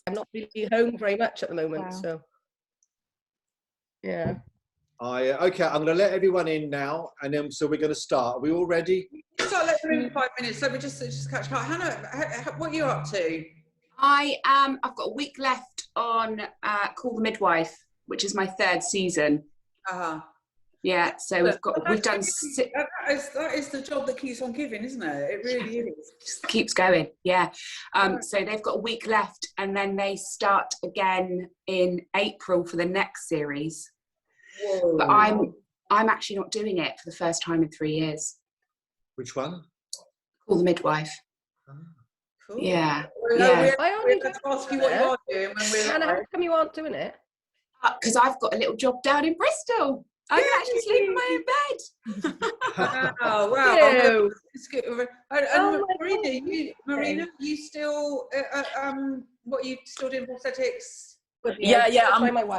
I'm not really home very much at the moment, Wow. so yeah. Okay, I'm going to let everyone in now, and then so we're going to start. Are we all ready? Start letting them in 5 minutes. So we just catch up. Hannah, what are you up to? I've got a week left on Call the Midwife, which is my 3rd season. Yeah, so we've done. That is the job that keeps on giving, isn't it? It really is. Just keeps going. Yeah. So they've got a week left, and then they start again in April for the next series. Whoa. But I'm actually not doing it for the first time in 3 years. Which one? Call the Midwife. Cool. Yeah. Why aren't you Let's ask you what you are doing when we're Hannah, how come you aren't doing it? Because I've got a little job down in Bristol. I can actually sleep in my own bed. Wow. It's good. Oh Marina, you still what are you still doing, prosthetics? Yeah,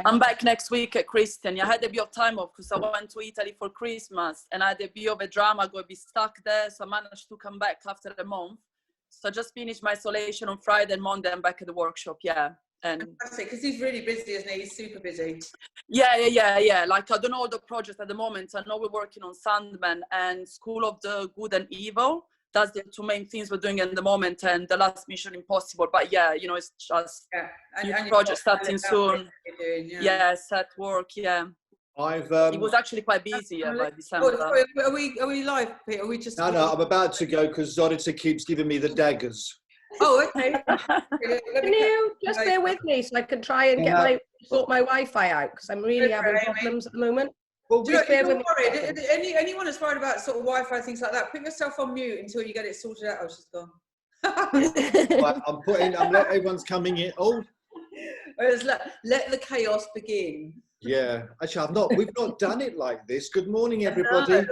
I'm back next week at Christian. I had a bit of time off because I went to Italy for Christmas and I had a bit of a drama, going to be stuck there, so I managed to come back after a month. So I just finished my isolation on Friday and Monday. I'm back at the workshop, And fantastic, because he's really busy, isn't he? He's super busy. Yeah. Like, I don't know the project at the moment. I know we're working on Sandman and School of the Good and Evil. That's the 2 main things we're doing at the moment, and the last Mission Impossible. But it's just new project starting soon. Set work. It was actually quite busy by December. Are we live, Peter? Are we just? No, I'm about to go because Zorita keeps giving me the daggers. Oh, okay. Can you just bear with me so I can try and sort my Wi-Fi out, because I'm really having problems at the moment. Well, don't worry. Anyone that's worried about sort of Wi-Fi, things like that, put yourself on mute until you get it sorted out. Oh, she's gone. Right, I'm letting everyone's coming in. Oh, let the chaos begin. Yeah, actually, we've not done it like this. Good morning, everybody.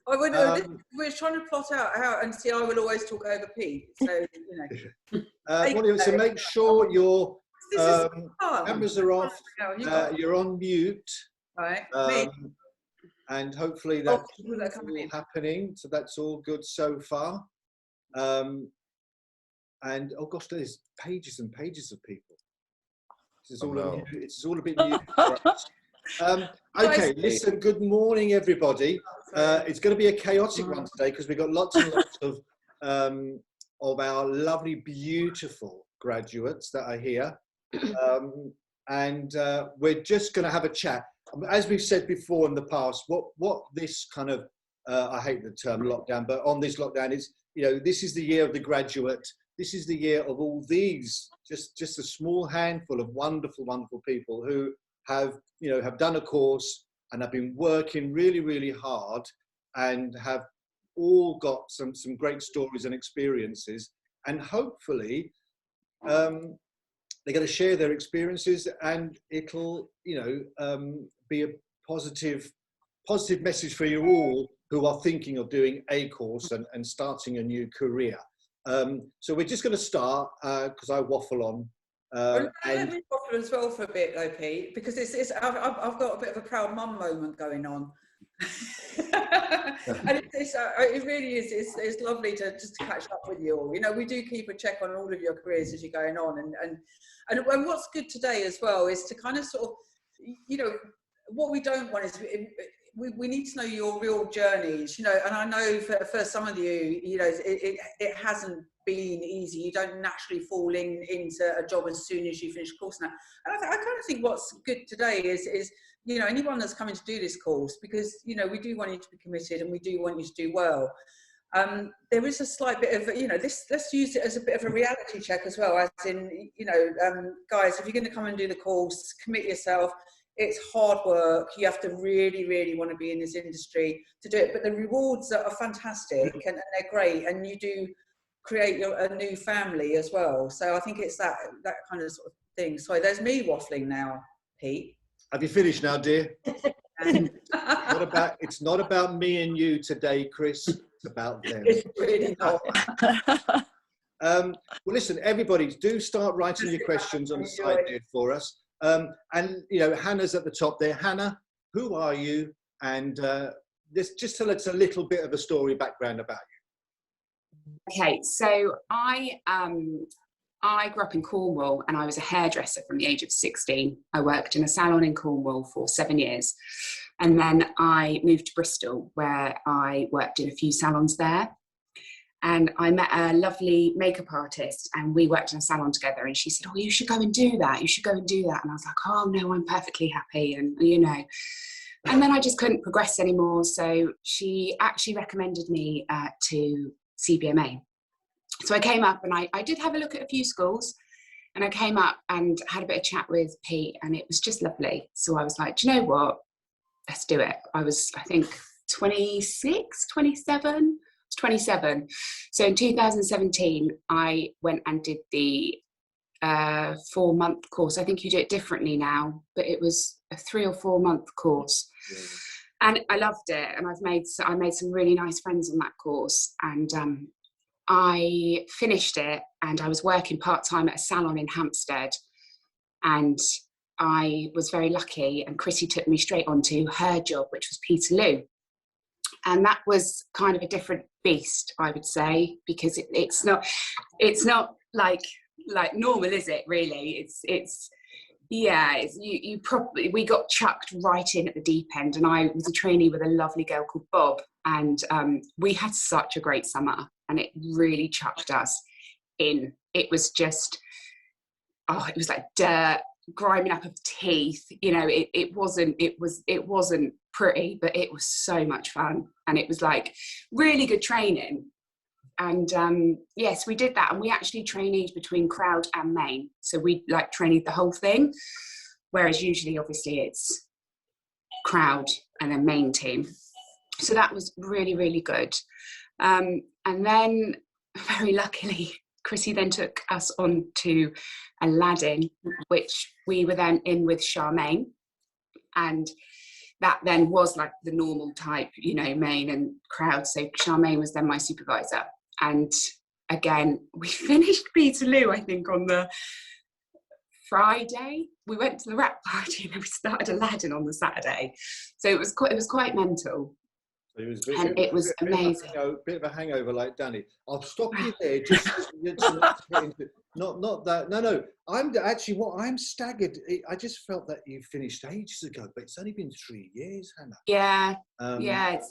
We're trying to plot out how, and see, I will always talk over Pete. So so make sure your cameras are off. You're on mute. Right. And hopefully that's all happening. So that's all good so far. And oh gosh, there's pages and pages of people. It's all a bit new for us. Okay, listen, good morning, everybody. It's going to be a chaotic one today because we've got lots and lots of our lovely, beautiful graduates that are here. And we're just going to have a chat. As we've said before in the past, what this kind of, I hate the term lockdown, but on this lockdown is, this is the year of the graduate. This is the year of all these, just a small handful of wonderful, wonderful people who have done a course and have been working really, really hard and have all got some great stories and experiences. And hopefully, they're going to share their experiences, and it'll, be a positive message for you all who are thinking of doing a course and starting a new career. So we're just going to start because I waffle on. Let me waffle as well for a bit, though, Pete, because I've got a bit of a proud mum moment going on. And it really is. It's lovely to just catch up with you all. We do keep a check on all of your careers as you're going on, and what's good today as well is to kind of sort of, what we don't want is we need to know your real journeys, and I know for some of you, it hasn't been easy. You don't naturally fall into a job as soon as you finish course now. And I kind of think what's good today is anyone that's coming to do this course, because we do want you to be committed and we do want you to do well. There is a slight bit of let's use it as a bit of a reality check as well, as in guys, if you're going to come and do the course, commit yourself. It's hard work. You have to really, really want to be in this industry to do it. But the rewards are fantastic and they're great. And you do create a new family as well. So I think it's that kind of sort of thing. Sorry, there's me waffling now, Pete. Have you finished now, dear? It's not about me and you today, Chris. It's about them. It's really not. Well, listen, everybody, do start writing your questions on the side there for us. And Hannah's at the top there. Hannah, who are you? And just tell us a little bit of a story background about you. Okay, so I I grew up in Cornwall and I was a hairdresser from the age of 16. I worked in a salon in Cornwall for 7 years. And then I moved to Bristol, where I worked in a few salons there. And I met a lovely makeup artist and we worked in a salon together. And she said, oh, you should go and do that. You should go and do that. And I was like, oh, no, I'm perfectly happy. And, you know, and then I just couldn't progress anymore. So she actually recommended me to CBMA. So I came up and I did have a look at a few schools, and I came up and had a bit of chat with Pete, and it was just lovely. So I was like, do you know what? Let's do it. I was, I think, 26, 27. 27. So in 2017, I went and did the 4-month course. I think you do it differently now, but it was a 3 or 4 month course. Yeah. And I loved it. And I made some really nice friends on that course. And I finished it, and I was working part-time at a salon in Hampstead. And I was very lucky, and Chrissy took me straight onto her job, which was Peterloo. And that was kind of a different beast, I would say, because it's not like normal, is it? Really, we got chucked right in at the deep end, and I was a trainee with a lovely girl called Bob, and we had such a great summer, and it really chucked us in. It was just, it was like dirt, grinding up of teeth, you know. It wasn't pretty, but it was so much fun, and it was like really good training. And yes, we did that, and we actually trained between crowd and main, so we like trained the whole thing, whereas usually obviously it's crowd and then main team. So that was really, really good. And then very luckily Chrissy then took us on to Aladdin, which we were then in with Charmaine. And that then was like the normal type, you know, main and crowd. So Charmaine was then my supervisor. And again, we finished Peterloo, I think, on the Friday. We went to the rap party and then we started Aladdin on the Saturday. So it was quite mental. It was amazing. A bit of a hangover, like Danny. I'll stop you there. Just not that. No. I'm staggered. I just felt that you finished ages ago, but it's only been 3 years, Hannah. Yeah,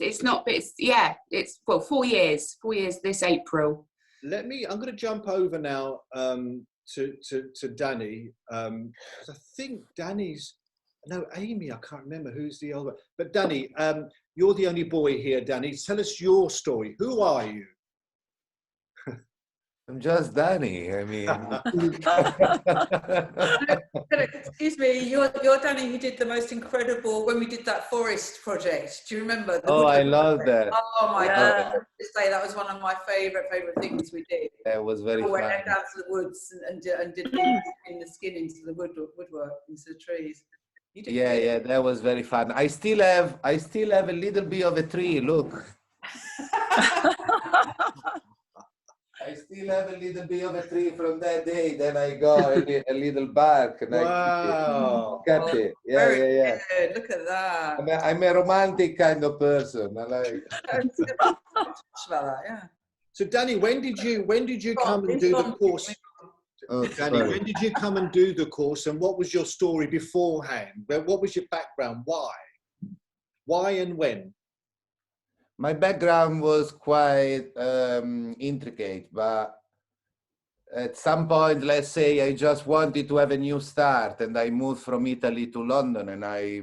It's not. But it's 4 years. 4 years this April. I'm going to jump over now to Danny. I think Danny's. No, Amy. I can't remember who's the other. But Danny. You're the only boy here, Danny. Tell us your story. Who are you? I'm just Danny. I mean, excuse me. You're Danny who did the most incredible when we did that forest project. Do you remember? I love that. Oh my God! That was one of my favorite things we did. It was very fun. We went down to the woods and did the skin into the woodwork, into the trees. Yeah, that was very fun. I still have a little bit of a tree. Look. I still have a little bit of a tree from that day. Then I got a little bark. And wow. I cut it. Yeah. Good. Look at that. I'm a romantic kind of person. I like. Yeah. So Danny, when did you come and do the course? Danny, when did you come and do the course, and what was your story beforehand? What was your background? Why and when? My background was quite intricate, but at some point, let's say I just wanted to have a new start, and I moved from Italy to London, and I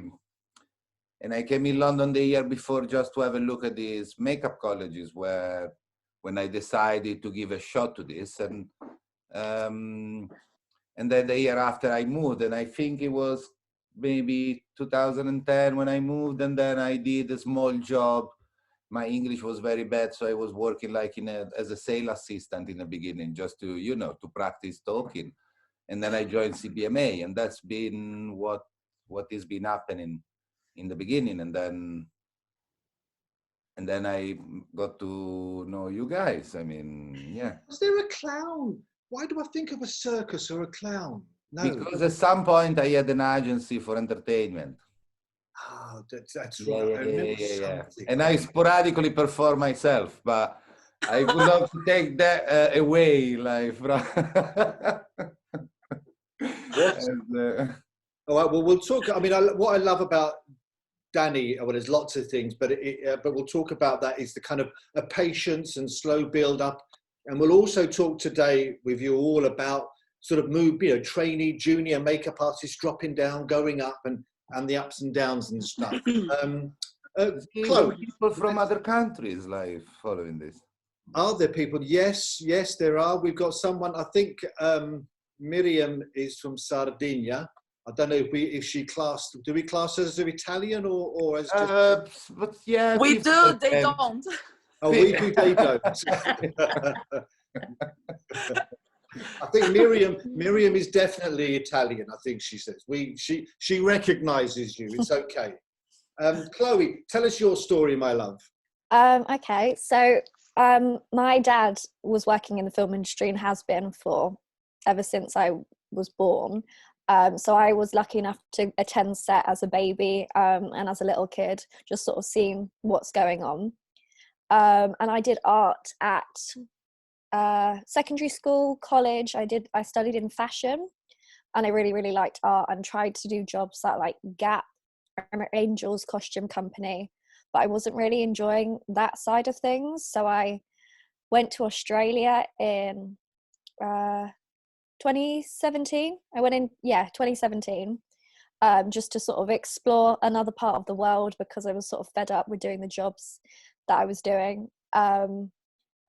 came in London the year before just to have a look at these makeup colleges when I decided to give a shot to this, and then the year after I moved, and I think it was maybe 2010 when I moved, and then I did a small job. My English was very bad, so I was working like as a sales assistant in the beginning, just to, to practice talking. And then I joined CBMA, and that's been what has been happening in the beginning. And then I got to know you guys. I mean, yeah. Was there a clown? Why do I think of a circus or a clown? No. Because at some point I had an agency for entertainment. Oh, that's right. Yeah. And I sporadically perform myself, but I would love to take that away, like from. And, all right, well, we'll talk. I mean, what I love about Danny, well, there's lots of things, but we'll talk about that is the kind of a patience and slow build up. And we'll also talk today with you all about sort of trainee, junior makeup artists dropping down, going up, and the ups and downs and stuff. Chloe, people from other countries like following this. Are there people? Yes, there are. We've got someone, I think Miriam is from Sardinia. I don't know if she classed, do we class her as Italian or as just... But yeah. We do, they don't. Oh, we do, they don't. I think Miriam is definitely Italian, I think she says. She recognizes you, it's okay. Chloe, tell us your story, my love. Okay, so my dad was working in the film industry and has been for ever since I was born. So I was lucky enough to attend set as a baby and as a little kid, just sort of seeing what's going on. And I did art at secondary school, college. I studied in fashion, and I really, really liked art and tried to do jobs at like Gap, Angel's costume company, but I wasn't really enjoying that side of things. So I went to Australia in 2017. I went in 2017 just to sort of explore another part of the world, because I was sort of fed up with doing the jobs that I was doing, and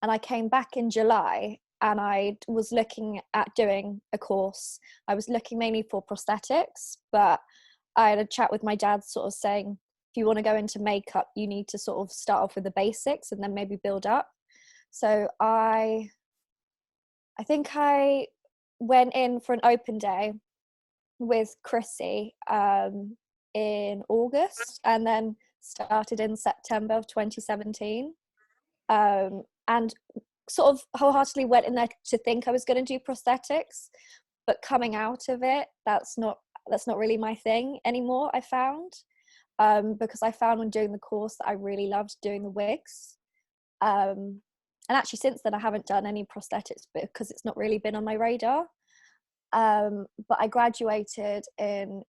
I came back in July, and I was looking at doing a course. I was looking mainly for prosthetics, but I had a chat with my dad sort of saying, if you want to go into makeup, you need to sort of start off with the basics and then maybe build up. So I think I went in for an open day with Chrissy in August, and then started in September of 2017, and sort of wholeheartedly went in there to think I was going to do prosthetics, but coming out of it, that's not really my thing anymore, I found, because I found when doing the course that I really loved doing the wigs, and actually since then I haven't done any prosthetics because it's not really been on my radar. But I graduated in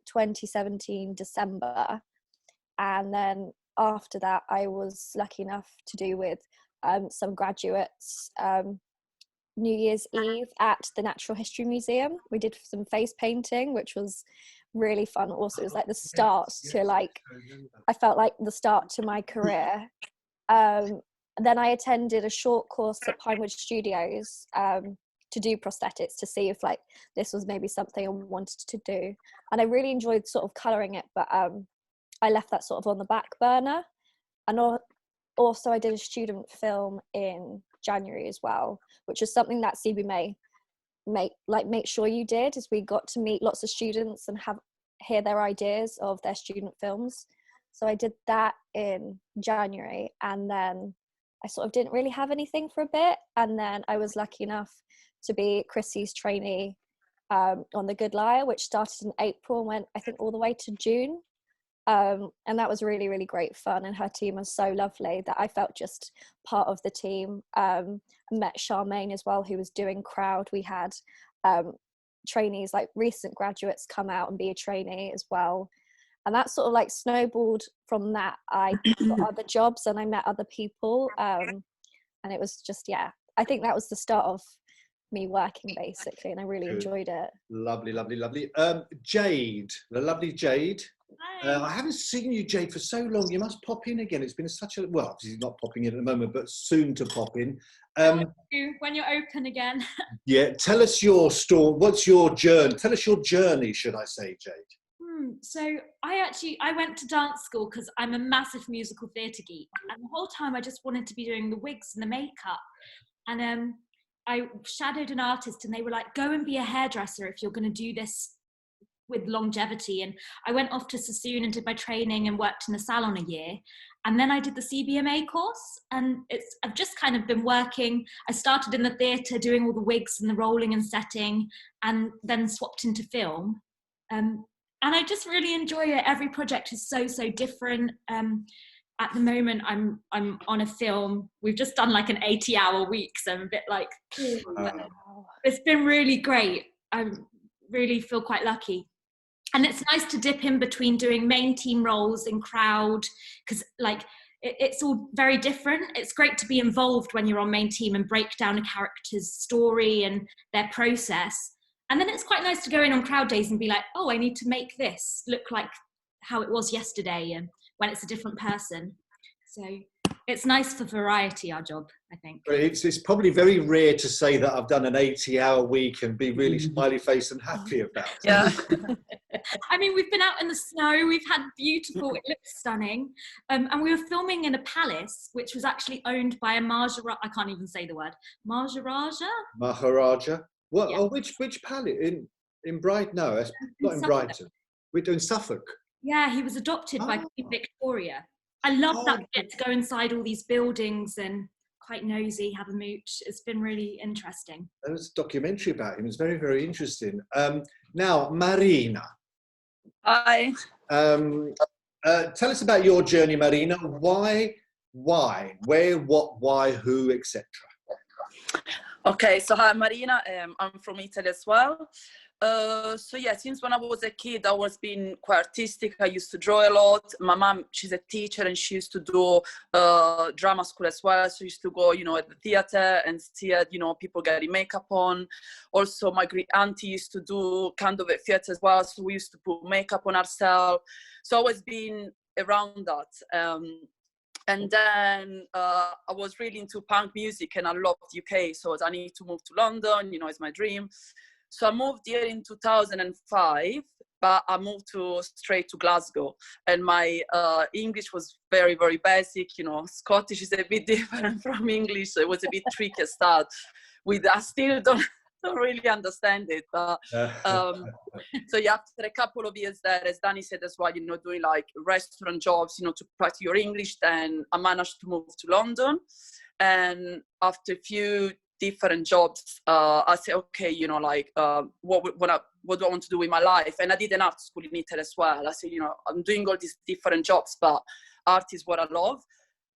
2017 December, and then after that I was lucky enough to do with some graduates New Year's Eve at the Natural History Museum. We did some face painting, which was really fun. Also, it was like the start to I felt like the start to my career. Then I attended a short course at Pinewood Studios to do prosthetics, to see if this was maybe something I wanted to do. And I really enjoyed sort of colouring it, but I left that sort of on the back burner. And also I did a student film in January as well, which is something that CB make sure you did, is we got to meet lots of students and hear their ideas of their student films. So I did that in January, and then I sort of didn't really have anything for a bit, and then I was lucky enough to be Chrissy's trainee on The Good Liar, which started in April and went, I think, all the way to June. And that was really, really great fun, and her team was so lovely that I felt just part of the team. I met Charmaine as well, who was doing crowd. We had trainees, recent graduates, come out and be a trainee as well, and that sort of snowballed from that. I got other jobs and I met other people, and it was just, I think that was the start of me working basically, and I really enjoyed it. Lovely. Jade, the lovely Jade. I haven't seen you, Jade, for so long. You must pop in again. It's been such a, well, obviously not popping in at the moment, but soon to pop in. When you're open again. Yeah, tell us your story. What's your journey? Tell us your journey, should I say, Jade? So I went to dance school because I'm a massive musical theatre geek, and the whole time I just wanted to be doing the wigs and the makeup. And I shadowed an artist, and they were like, go and be a hairdresser if you're going to do this with longevity. And I went off to Sassoon and did my training and worked in a salon a year, and then I did the CBMA course, and I've just kind of been working. I started in the theatre doing all the wigs and the rolling and setting, and then swapped into film, and I just really enjoy it. Every project is so different. at the moment I'm on a film. We've just done like an 80-hour week, so I'm a bit like, it's been really great. I really feel quite lucky. And it's nice to dip in between doing main team roles in crowd, because like it's all very different. It's great to be involved when you're on main team and break down a character's story and their process. And then it's quite nice to go in on crowd days and be like, oh, I need to make this look like how it was yesterday, and when it's a different person. So it's nice for variety, our job, I think. It's probably very rare to say that I've done an 80-hour week and be really smiley faced and happy about it. Yeah. I mean, we've been out in the snow, we've had beautiful, it looks stunning. And we were filming in a palace, which was actually owned by a Maharaja, I can't even say the word, Maharaja? What? Yeah. Oh, which palace? In Brighton? No, that's not in Brighton. We're doing Suffolk. Yeah, he was adopted by Queen Victoria. I love that we get to go inside all these buildings and quite nosy, have a mooch. It's been really interesting. There was a documentary about him. It's very, very interesting. Now, Marina. Hi. Tell us about your journey, Marina. Why, where, what, why, who, etc. Okay, so hi, Marina. I'm from Italy as well. So yeah, since when I was a kid, I was being quite artistic. I used to draw a lot. My mom, she's a teacher, and she used to do drama school as well. So I used to go, at the theater and see, people getting makeup on. Also, my great auntie used to do kind of a theater as well. So we used to put makeup on ourselves. So I always been around that. And then I was really into punk music, and I loved UK. So I need to move to London, it's my dream. So I moved here in 2005, but I moved straight to Glasgow. And my English was very, very basic. Scottish is a bit different from English. So it was a bit tricky to start with. I still don't really understand it. But so yeah, after a couple of years there, as Danny said as well, doing like restaurant jobs, to practice your English, then I managed to move to London. And after a few different jobs, I said, okay, what do I want to do with my life? And I did an art school in Italy as well. I said, I'm doing all these different jobs, but art is what I love.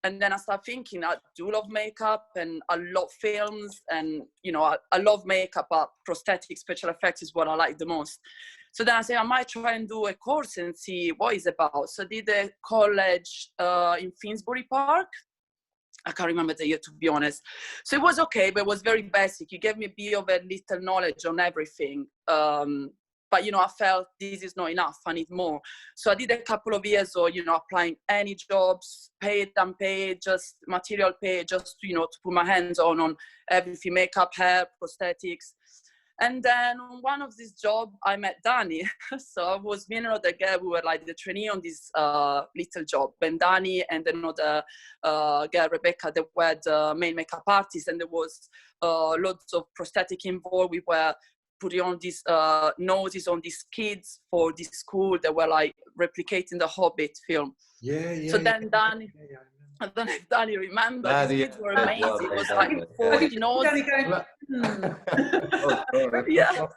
And then I started thinking, I do love makeup and I love films, and I love makeup, but prosthetic special effects is what I like the most. So then I said, I might try and do a course and see what it's about. So I did a college in Finsbury Park. I can't remember the year, to be honest. So it was okay, but it was very basic. You gave me a bit of a little knowledge on everything. But, I felt this is not enough. I need more. So I did a couple of years of, applying any jobs, paid, unpaid, just material paid, just, to put my hands on everything, makeup, hair, prosthetics. And then on one of these jobs, I met Danny. So I was me and another girl, we were like the trainee on this little job. And Danny and another girl, Rebecca, they were the main makeup artists, and there was loads of prosthetic involved. We were putting on these noses on these kids for this school. They were like replicating the Hobbit film. Yeah. So then Danny... Yeah, I don't know if Danny remembers. These kids were amazing. It was like 40 noses. Yeah.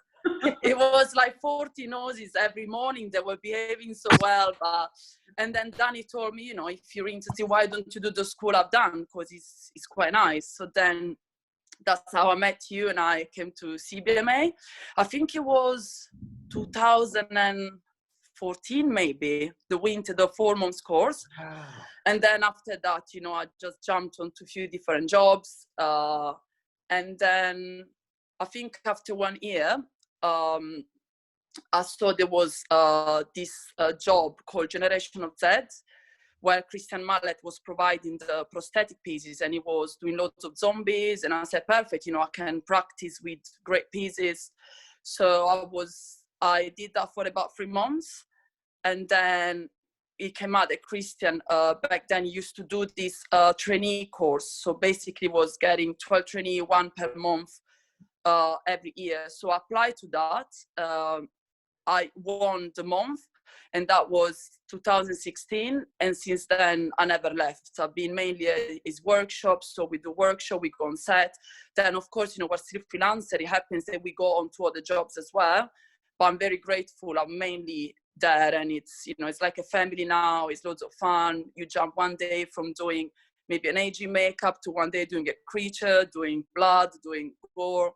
It was like 40 noses every morning. They were behaving so well. And then Danny told me, if you're interested, why don't you do the school I've done? Because it's quite nice. So then that's how I met you, and I came to CBMA. I think it was 2014 maybe, the 4 months course. Wow. And then after that, I just jumped onto a few different jobs. And then I think after 1 year, I saw there was this job called Generation of Z, where Christian Mallet was providing the prosthetic pieces, and he was doing lots of zombies. And I said, perfect, I can practice with great pieces. So I did that for about 3 months. And then it came out that Christian back then used to do this trainee course. So basically was getting 12 trainee, 1 per month every year. So I applied to that. I won the month, and that was 2016. And since then, I never left. So I've been mainly his workshops. So we do workshop, we go on set. Then, of course, we're still freelancer. It happens that we go on to other jobs as well. But I'm very grateful. I'm mainly there, and it's, you know, it's like a family now. It's loads of fun. You jump one day from doing maybe an aging makeup to one day doing a creature, doing blood, doing gore.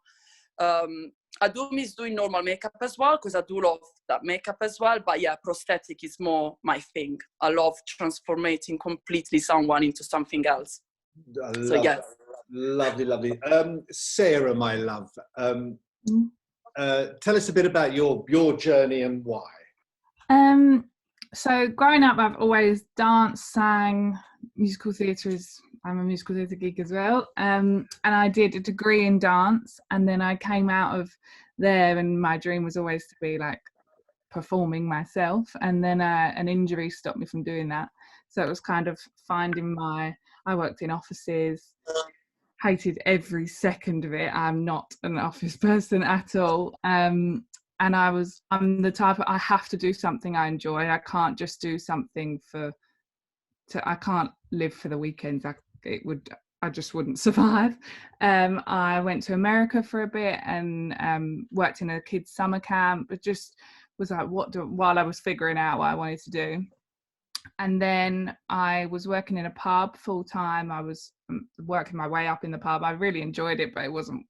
I do miss doing normal makeup as well, because I do love that makeup as well. But yeah, prosthetic is more my thing. I love transforming completely someone into something else. So yes. Lovely, lovely. Sarah, my love, tell us a bit about your journey and why. So growing up, I've always danced, sang, musical theatre I'm a musical theatre geek as well. And I did a degree in dance, and then I came out of there, and my dream was always to be like performing myself. And then an injury stopped me from doing that. So it was kind of finding I worked in offices, hated every second of it. I'm not an office person at all. And I'm the type of, I have to do something I enjoy. I can't just do something I can't live for the weekends. I just wouldn't survive. I went to America for a bit and worked in a kids' summer camp. It just was like, while I was figuring out what I wanted to do. And then I was working in a pub full time. I was working my way up in the pub. I really enjoyed it, but it wasn't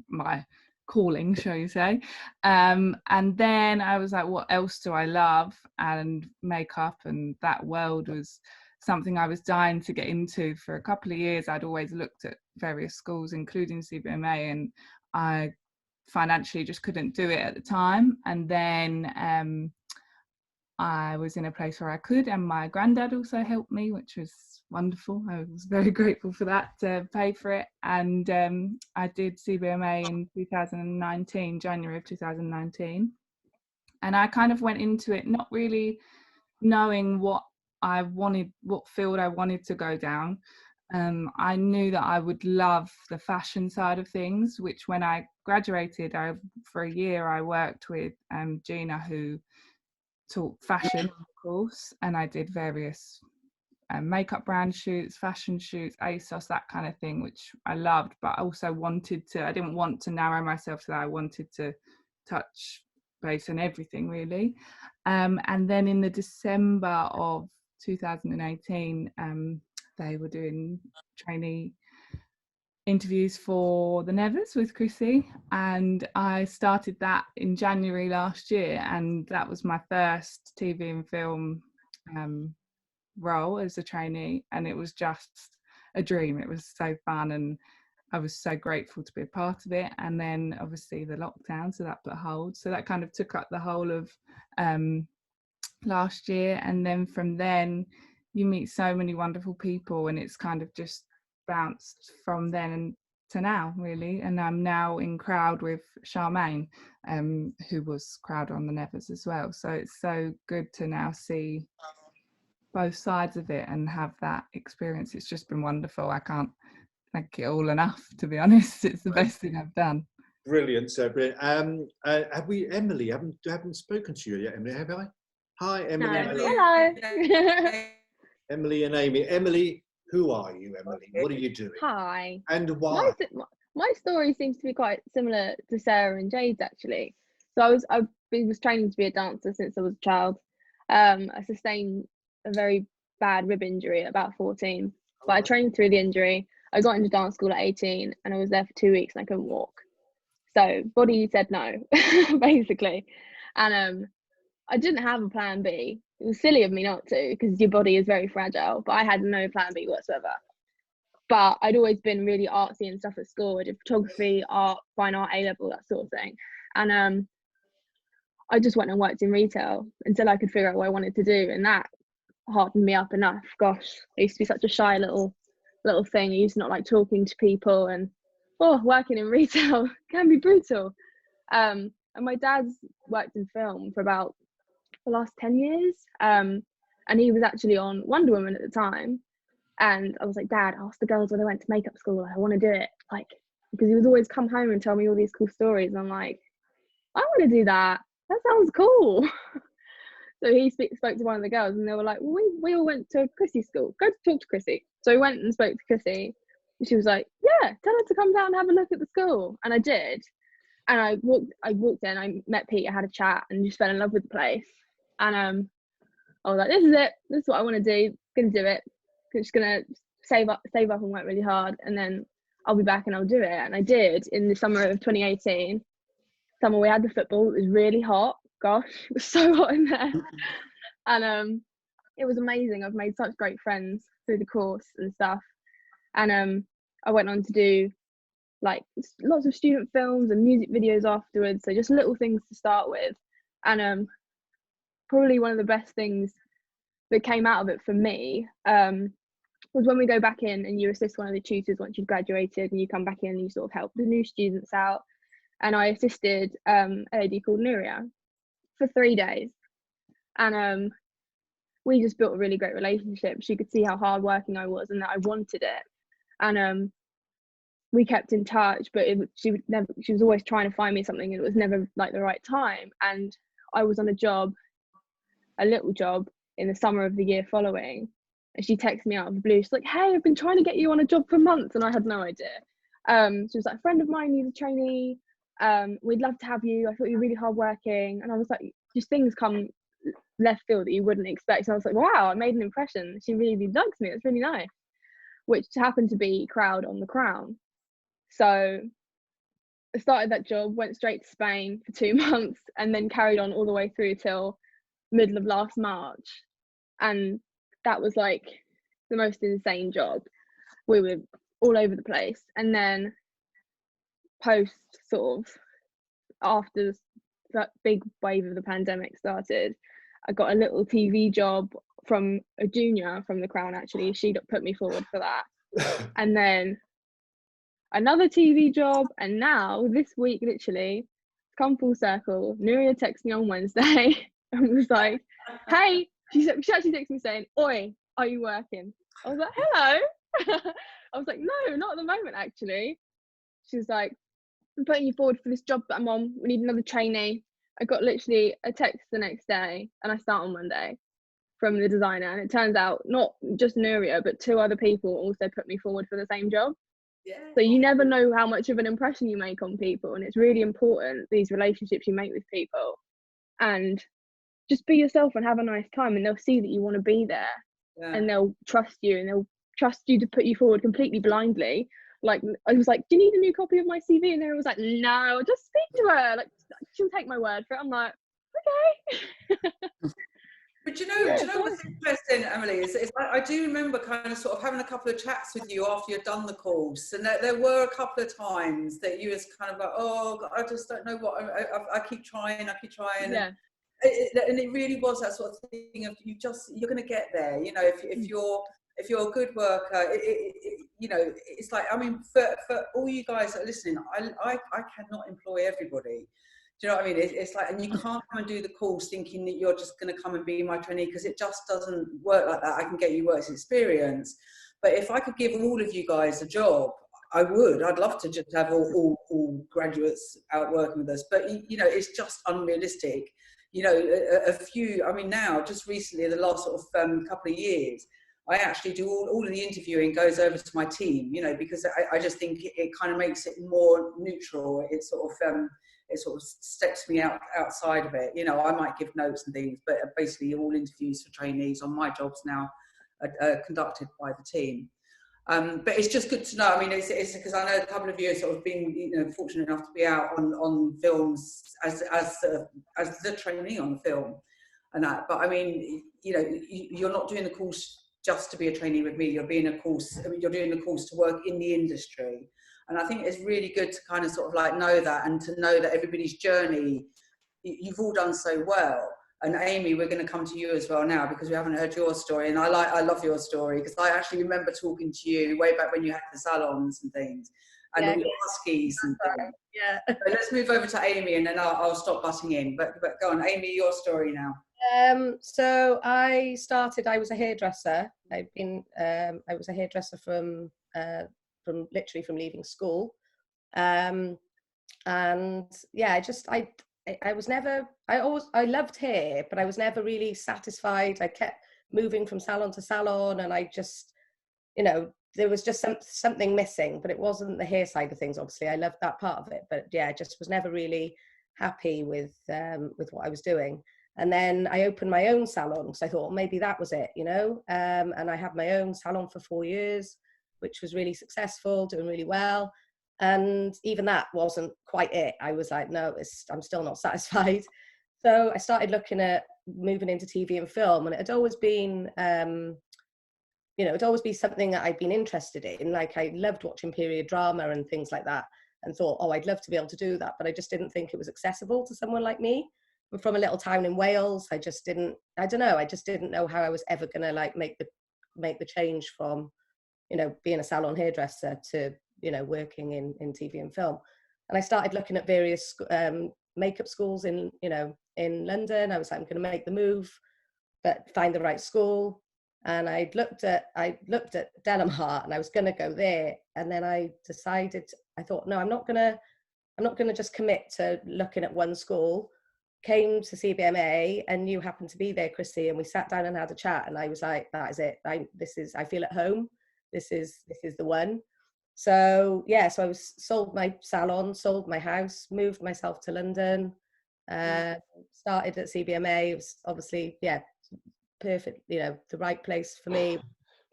my calling, shall you say. And then I was like, what else do I love? And makeup and that world was something I was dying to get into. For a couple of years, I'd always looked at various schools, including CBMA, and I financially just couldn't do it at the time. And then I was in a place where I could, and my granddad also helped me, which was wonderful. I was very grateful for that, to pay for it. And I did CBMA in 2019, January of 2019. And I kind of went into it not really knowing what field I wanted to go down. I knew that I would love the fashion side of things, which when I graduated, for a year I worked with Gina, who taught fashion, of course, and I did various makeup brand shoots, fashion shoots, ASOS, that kind of thing, which I loved, but I also I didn't want to narrow myself to that. I wanted to touch base on everything, really. And then in the December of 2018, they were doing trainee interviews for the Nevers with Chrissy, and I started that in January last year, and that was my first TV and film role as a trainee, and it was just a dream. It was so fun, and I was so grateful to be a part of it. And then obviously the lockdown, so that put a hold, so that kind of took up the whole of last year. And then from then you meet so many wonderful people, and it's kind of just bounced from then to now, really. And I'm now in crowd with Charmaine, who was crowd on the Nevers as well. So it's so good to now see both sides of it and have that experience. It's just been wonderful. I can't thank it all enough, to be honest. It's the best thing I've done. Brilliant, so brilliant. Emily, haven't spoken to you yet, Emily, have I? Hi, Emily. No. Hello. Emily and Amy. Emily, who are you, Emily? What are you doing? Hi. And why? My story seems to be quite similar to Sarah and Jade's, actually. So I was training to be a dancer since I was a child. I sustained a very bad rib injury at about 14, but I trained through the injury. I got into dance school at 18, and I was there for 2 weeks and I couldn't walk. So body said no, basically. And I didn't have a plan B. It was silly of me not to, because your body is very fragile, but I had no plan B whatsoever. But I'd always been really artsy and stuff at school. I did photography, art, fine art, A-level, that sort of thing. And I just went and worked in retail until I could figure out what I wanted to do, and that hardened me up enough. Gosh, I used to be such a shy little thing. I used to not like talking to people, and working in retail can be brutal. And my dad's worked in film for about the last 10 years, and he was actually on Wonder Woman at the time. And I was like, Dad, ask the girls when they went to makeup school, I want to do it, like, because he would always come home and tell me all these cool stories, and I'm like, I want to do that sounds cool. So he spoke to one of the girls, and they were like, well, we all went to Chrissy's school, go to talk to Chrissy. So he went and spoke to Chrissy, and she was like, yeah, tell her to come down and have a look at the school. And I did. And I walked in, I met Pete, I had a chat, and just fell in love with the place. And I was like, this is it. This is what I want to do. Gonna do it. Just gonna save up and work really hard, and then I'll be back and I'll do it. And I did in the summer of 2018. Summer we had the football. It was really hot. Gosh, it was so hot in there. And it was amazing. I've made such great friends through the course and stuff. And I went on to do like lots of student films and music videos afterwards. So just little things to start with. And probably one of the best things that came out of it for me was when we go back in and you assist one of the tutors once you've graduated, and you come back in and you sort of help the new students out. And I assisted a lady called Nuria for 3 days. And we just built a really great relationship. She could see how hardworking I was and that I wanted it. And we kept in touch, but she was always trying to find me something, and it was never like the right time. And I was on a little job in the summer of the year following, and she texted me out of the blue. She's like, hey, I've been trying to get you on a job for months, and I had no idea. She was like, a friend of mine needs a trainee. We'd love to have you. I thought you were really hardworking. And I was like, just things come left field that you wouldn't expect. And I was like, wow, I made an impression. She really likes me. It's really nice. Which happened to be Crowd on the Crown. So I started that job, went straight to Spain for 2 months, and then carried on all the way through till middle of last March. And that was like the most insane job. We were all over the place. And then post sort of after that big wave of the pandemic started, I got a little TV job from a junior from the Crown. Actually, she put me forward for that. And then another TV job, and now this week, literally come full circle, Nuria texted me on Wednesday and was like, hey, she actually texted me saying, oi, are you working? I was like, hello. I was like, no, not at the moment actually. She was like, I'm putting you forward for this job that I'm on. We need another trainee. I got literally a text the next day, and I start on Monday from the designer. And it turns out not just Nuria, but 2 other people also put me forward for the same job. Yeah. So you never know how much of an impression you make on people. And it's really important, these relationships you make with people. And just be yourself and have a nice time, and they'll see that you want to be there. Yeah. And they'll trust you, and they'll trust you to put you forward completely blindly. Like, I was like, do you need a new copy of my CV? And they was like, no, just speak to her. Like, she'll take my word for it. I'm like, okay. But you know what's interesting, Emily, is like, I do remember kind of sort of having a couple of chats with you after you'd done the course, and there were a couple of times that you was kind of like, oh, God, I just don't know what, I keep trying. Yeah. And it really was that sort of thing of you're going to get there, you know, if you're a good worker, you know, it's like, I mean, for all you guys that are listening, I cannot employ everybody. Do you know what I mean? It's like, and you can't come and do the course thinking that you're just going to come and be my trainee, because it just doesn't work like that. I can get you work experience, but if I could give all of you guys a job, I would. I'd love to just have all graduates out working with us, but you know, it's just unrealistic. You know, a few, I mean, now, just recently, the last sort of couple of years, I actually do all of the interviewing goes over to my team, you know, because I just think it kind of makes it more neutral. It sort of steps me outside of it. You know, I might give notes and things, but basically all interviews for trainees on my jobs now are conducted by the team. But it's just good to know. I mean, it's because I know a couple of you have sort of been, you know, fortunate enough to be out on films as the trainee on the film and that. But I mean, you know, you're not doing the course just to be a trainee with me. You're doing the course to work in the industry. And I think it's really good to kind of sort of like know that, and to know that everybody's journey, you've all done so well. And Amy, we're going to come to you as well now, because we haven't heard your story. And I love your story, because I actually remember talking to you way back when you had the salons and things, and all the huskies and things. Yeah. So let's move over to Amy, and then I'll stop butting in. But go on, Amy, your story now. So I was a hairdresser. I was a hairdresser from leaving school. And yeah, I loved hair, but I was never really satisfied. I kept moving from salon to salon, and I just, you know, there was just something missing, but it wasn't the hair side of things. Obviously, I loved that part of it, but yeah, I just was never really happy with what I was doing. And then I opened my own salon because I thought, well, maybe that was it, you know. And I had my own salon for 4 years, which was really successful, doing really well. And even that wasn't quite it. I was like, no, I'm still not satisfied. So I started looking at moving into TV and film, and it had always been, you know, it'd always be something that I'd been interested in. Like, I loved watching period drama and things like that, and thought, oh, I'd love to be able to do that. But I just didn't think it was accessible to someone like me. I'm from a little town in Wales. I just didn't know how I was ever going to like make the change from, you know, being a salon hairdresser to, you know, working in TV and film. And I started looking at various makeup schools in London. I was like, I'm going to make the move, but find the right school. And I looked at Denham Heart, and I was going to go there. And then I thought, no, I'm not going to just commit to looking at one school. Came to CBMA, and you happened to be there, Chrissy, and we sat down and had a chat. And I was like, that is it. I feel at home. This is the one. So yeah, so I sold my salon, sold my house, moved myself to London, started at CBMA. It was obviously, yeah, perfect, you know, the right place for me.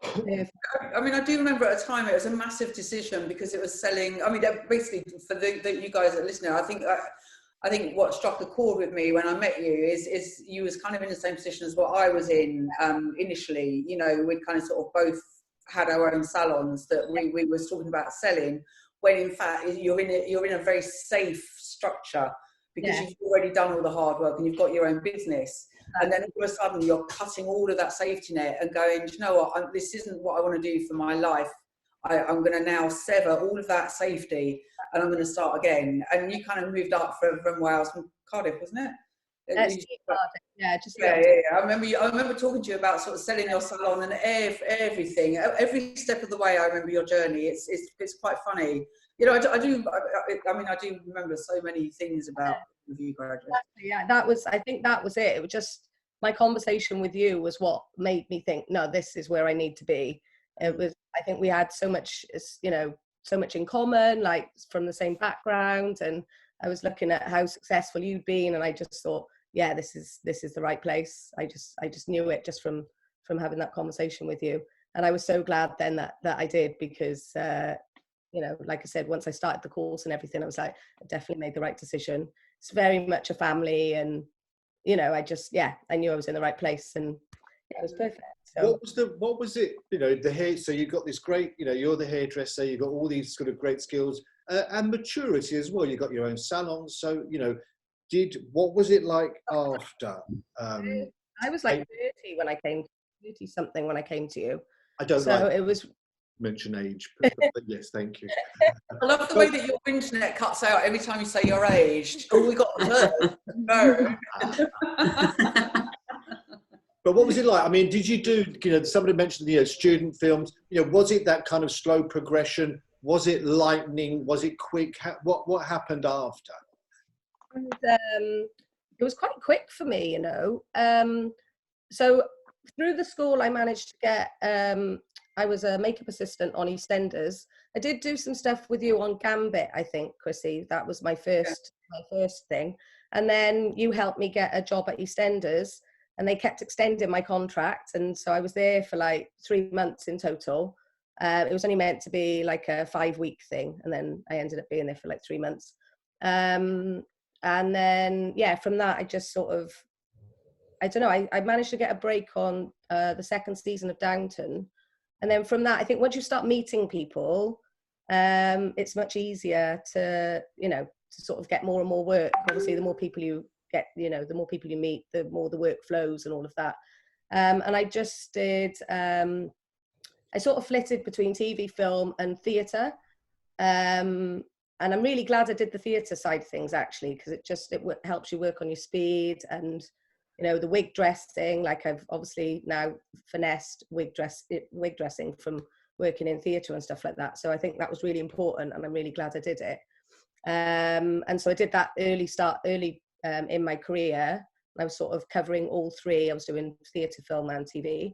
Perfect. I mean, I do remember at a time it was a massive decision because it was selling. I mean, basically for you guys that are listening, I think what struck a chord with me when I met you is you was kind of in the same position as what I was in initially. You know, we'd kind of sort of both had our own salons that we was talking about selling, when in fact you're in a very safe structure because you've already done all the hard work and you've got your own business. And then all of a sudden you're cutting all of that safety net and going, do you know what, this isn't what I want to do for my life. I'm going to now sever all of that safety and I'm going to start again. And you kind of moved up from Wales, from Cardiff, wasn't it? I remember talking to you about sort of selling your salon and everything. Every step of the way, I remember your journey. It's quite funny. You know, I do remember so many things about you, graduate. Yeah, I think that was it. It was just my conversation with you was what made me think, no, this is where I need to be. It was, I think we had so much, you know, so much in common, like from the same background. And I was looking at how successful you'd been, and I just thought, yeah, this is the right place. I just knew it just from having that conversation with you. And I was so glad then that I did, because you know, like I said, once I started the course and everything, I was like, I definitely made the right decision. It's very much a family, and you know, I knew I was in the right place, and yeah, it was perfect. So what was it, you know, the hair, so you've got this great, you know, you're the hairdresser, you've got all these sort of great skills and maturity as well. You've got your own salon. So, you know, what was it like after? I was like 30 when I came, 30 something when I came to you. I don't so it was mention age, but yes, thank you. I love the way that your internet cuts out every time you say your age. Oh, we got the no. But what was it like? I mean, did you do, you know, somebody mentioned, you know, student films, you know, was it that kind of slow progression? Was it lightning? Was it quick? What happened after? It was quite quick for me, you know. So through the school, I managed to get, I was a makeup assistant on EastEnders. I did do some stuff with you on Gambit, I think, Chrissy. That was my first thing. And then you helped me get a job at EastEnders, and they kept extending my contract. And so I was there for like 3 months in total. It was only meant to be like a 5-week thing. And then I ended up being there for like 3 months. And then, yeah, from that, I just sort of, I don't know, I managed to get a break on the second season of Downton. And then from that, I think once you start meeting people, it's much easier to, you know, to sort of get more and more work. Obviously, the more people you get, you know, the more people you meet, the more the work flows and all of that. And I just did, I sort of flitted between TV, film and theatre. And I'm really glad I did the theatre side of things, actually, because it helps you work on your speed and, you know, the wig dressing. Like, I've obviously now finessed wig dressing from working in theatre and stuff like that. So I think that was really important, and I'm really glad I did it. And so I did that early in my career. I was sort of covering all three. I was doing theatre, film and TV.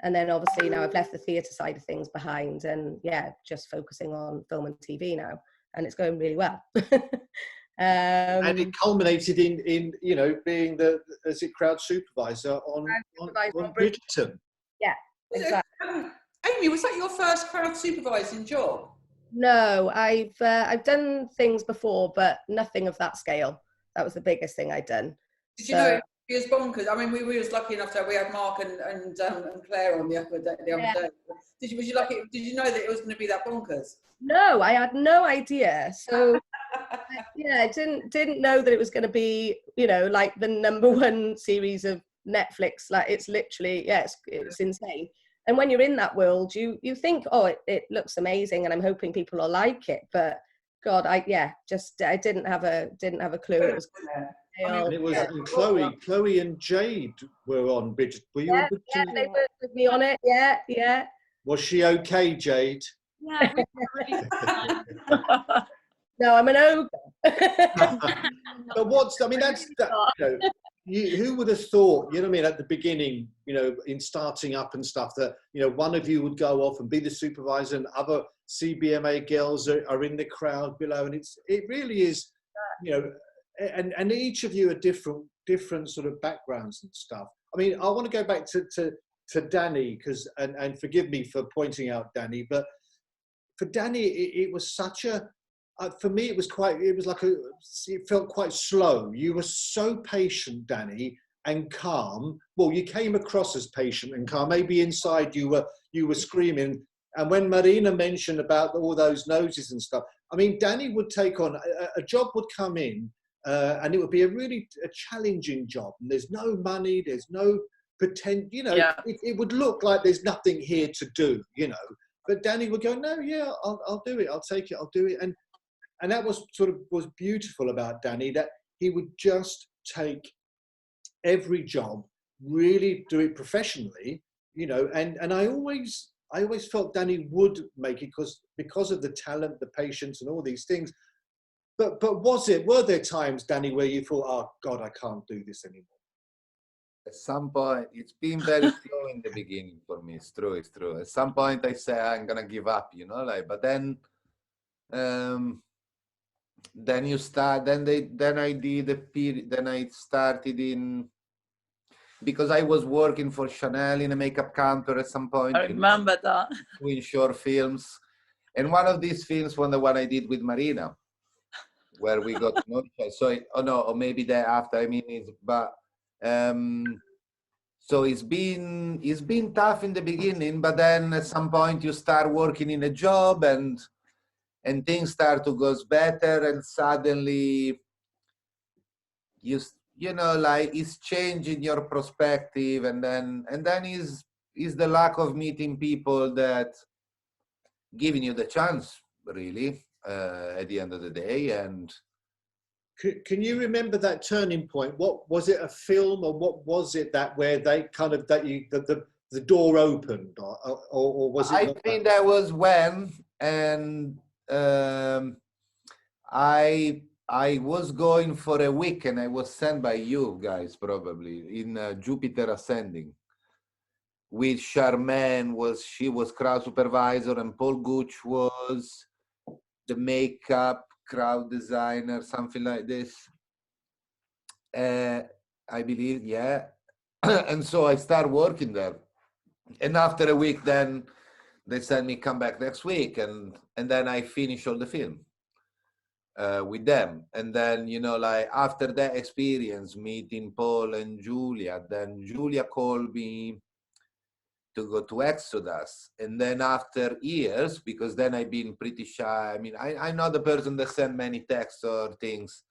And then obviously now I've left the theatre side of things behind, and yeah, just focusing on film and TV now. And it's going really well. And it culminated in you know, being the crowd supervisor on Bridgerton. Yeah, exactly. Amy, was that your first crowd supervising job? No, I've done things before, but nothing of that scale. That was the biggest thing I'd done. Did you know it was bonkers? I mean, we was lucky enough to we had Mark and Claire on the other day. Did you know that it was going to be that bonkers? No, I had no idea. So yeah, I didn't know that it was going to be, you know, like the #1 series of Netflix. Like, it's literally, yeah, it's insane. And when you're in that world, you think, oh, it looks amazing, and I'm hoping people will like it. But God, I didn't have a clue it was. And it was Chloe and Jade were on Bridget. Were you on Bridget? Yeah, they worked with me on it. Yeah. Was she okay, Jade? Yeah. No, I'm an ogre. But that's you know, who would have thought, you know what I mean, at the beginning, you know, in starting up and stuff, that, you know, one of you would go off and be the supervisor and other CBMA girls are in the crowd below. And it really is, you know, and each of you are different sort of backgrounds and stuff. I mean, I want to go back to Danny, because, and forgive me for pointing out Danny, but for Danny, it was such a, for me, it felt quite slow. You were so patient, Danny, and calm. Well, you came across as patient and calm. Maybe inside you were screaming. And when Marina mentioned about all those noses and stuff, I mean, Danny would take on, a job would come in, and it would be a challenging job. And there's no money, there's no potential, you know, it would look like there's nothing here to do, you know. But Danny would go, no, yeah, I'll do it. I'll take it. I'll do it. And that was beautiful about Danny, that he would just take every job, really do it professionally, you know. And I always felt Danny would make it because of the talent, the patience, and all these things. But were there times, Danny, where you thought, oh God, I can't do this anymore? At some point, it's been very slow in the beginning for me. It's true. At some point, I say I'm gonna give up, you know, like. But then you start. Then I did a period. Then I started in, because I was working for Chanel in a makeup counter at some point. I remember that. Doing short films, and one of these films was the one I did with Marina, where we got to know each other. So, or maybe thereafter. I mean, so it's been tough in the beginning, but then at some point you start working in a job and things start to go better, and suddenly you know, like, it's changing your perspective, and then is the lack of meeting people that giving you the chance, really, at the end of the day. And can you remember that turning point? What was it, a film, or what was it that where they kind of the door opened, or was it? I think that was when, and I was going for a week, and I was sent by you guys probably in Jupiter Ascending, with Charmaine she was crowd supervisor, and Paul Gooch was the makeup crowd designer, something like this. I believe, yeah. And so I start working there, and after a week, then they send me come back next week, and then I finish all the film with them. And then, you know, like, after that experience meeting Paul and Julia, then Julia called me to go to Exodus. And then after years, because then I've been pretty shy. I mean, I'm not the person that send many texts or things,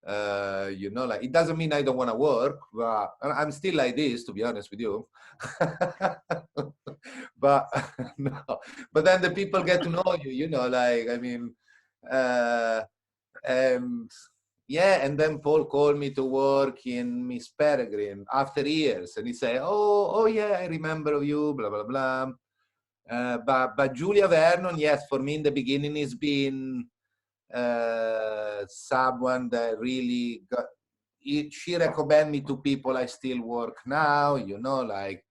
you know, like, it doesn't mean I don't want to work, but I'm still like this, to be honest with you. But no, but then the people get to know you, you know, like, I mean, yeah. And then Paul called me to work in Miss Peregrine after years, and he said, oh yeah, I remember you, blah blah blah. But Julia Vernon, yes, for me in the beginning, has been someone that really got. She recommended me to people I still work now, you know, like.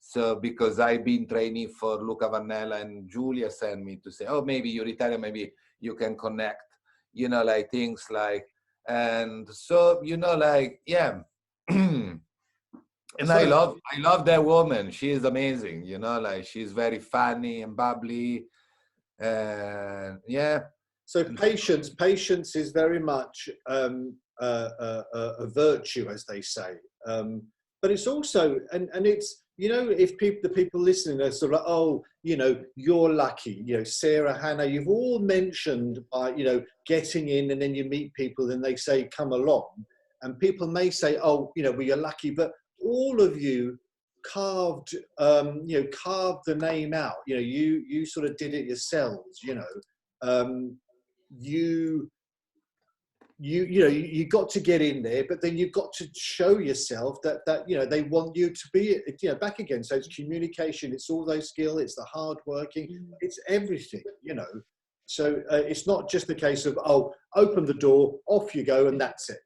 So because I've been training for Luca Vannella, and Julia sent me to say, oh, maybe you retire, maybe you can connect, you know, like things like, And so, you know, like, yeah. And So- I love that woman. She is amazing, you know, like she's very funny and bubbly. And yeah. So patience is very much a virtue, as they say. But it's also, and it's, you know, if the people listening are sort of like, oh, you know, you're lucky, you know, Sarah, Hannah, you've all mentioned, you know, getting in, and then you meet people and they say, come along. And people may say, oh, you know, well, you're lucky, but all of you carved the name out. You know, you sort of did it yourselves, you know. You got to get in there, but then you've got to show yourself that you know, they want you to be, you know, back again. So it's communication, it's all those skills, it's the hard working, it's everything, you know. So it's not just a case of, oh, open the door, off you go, and that's it.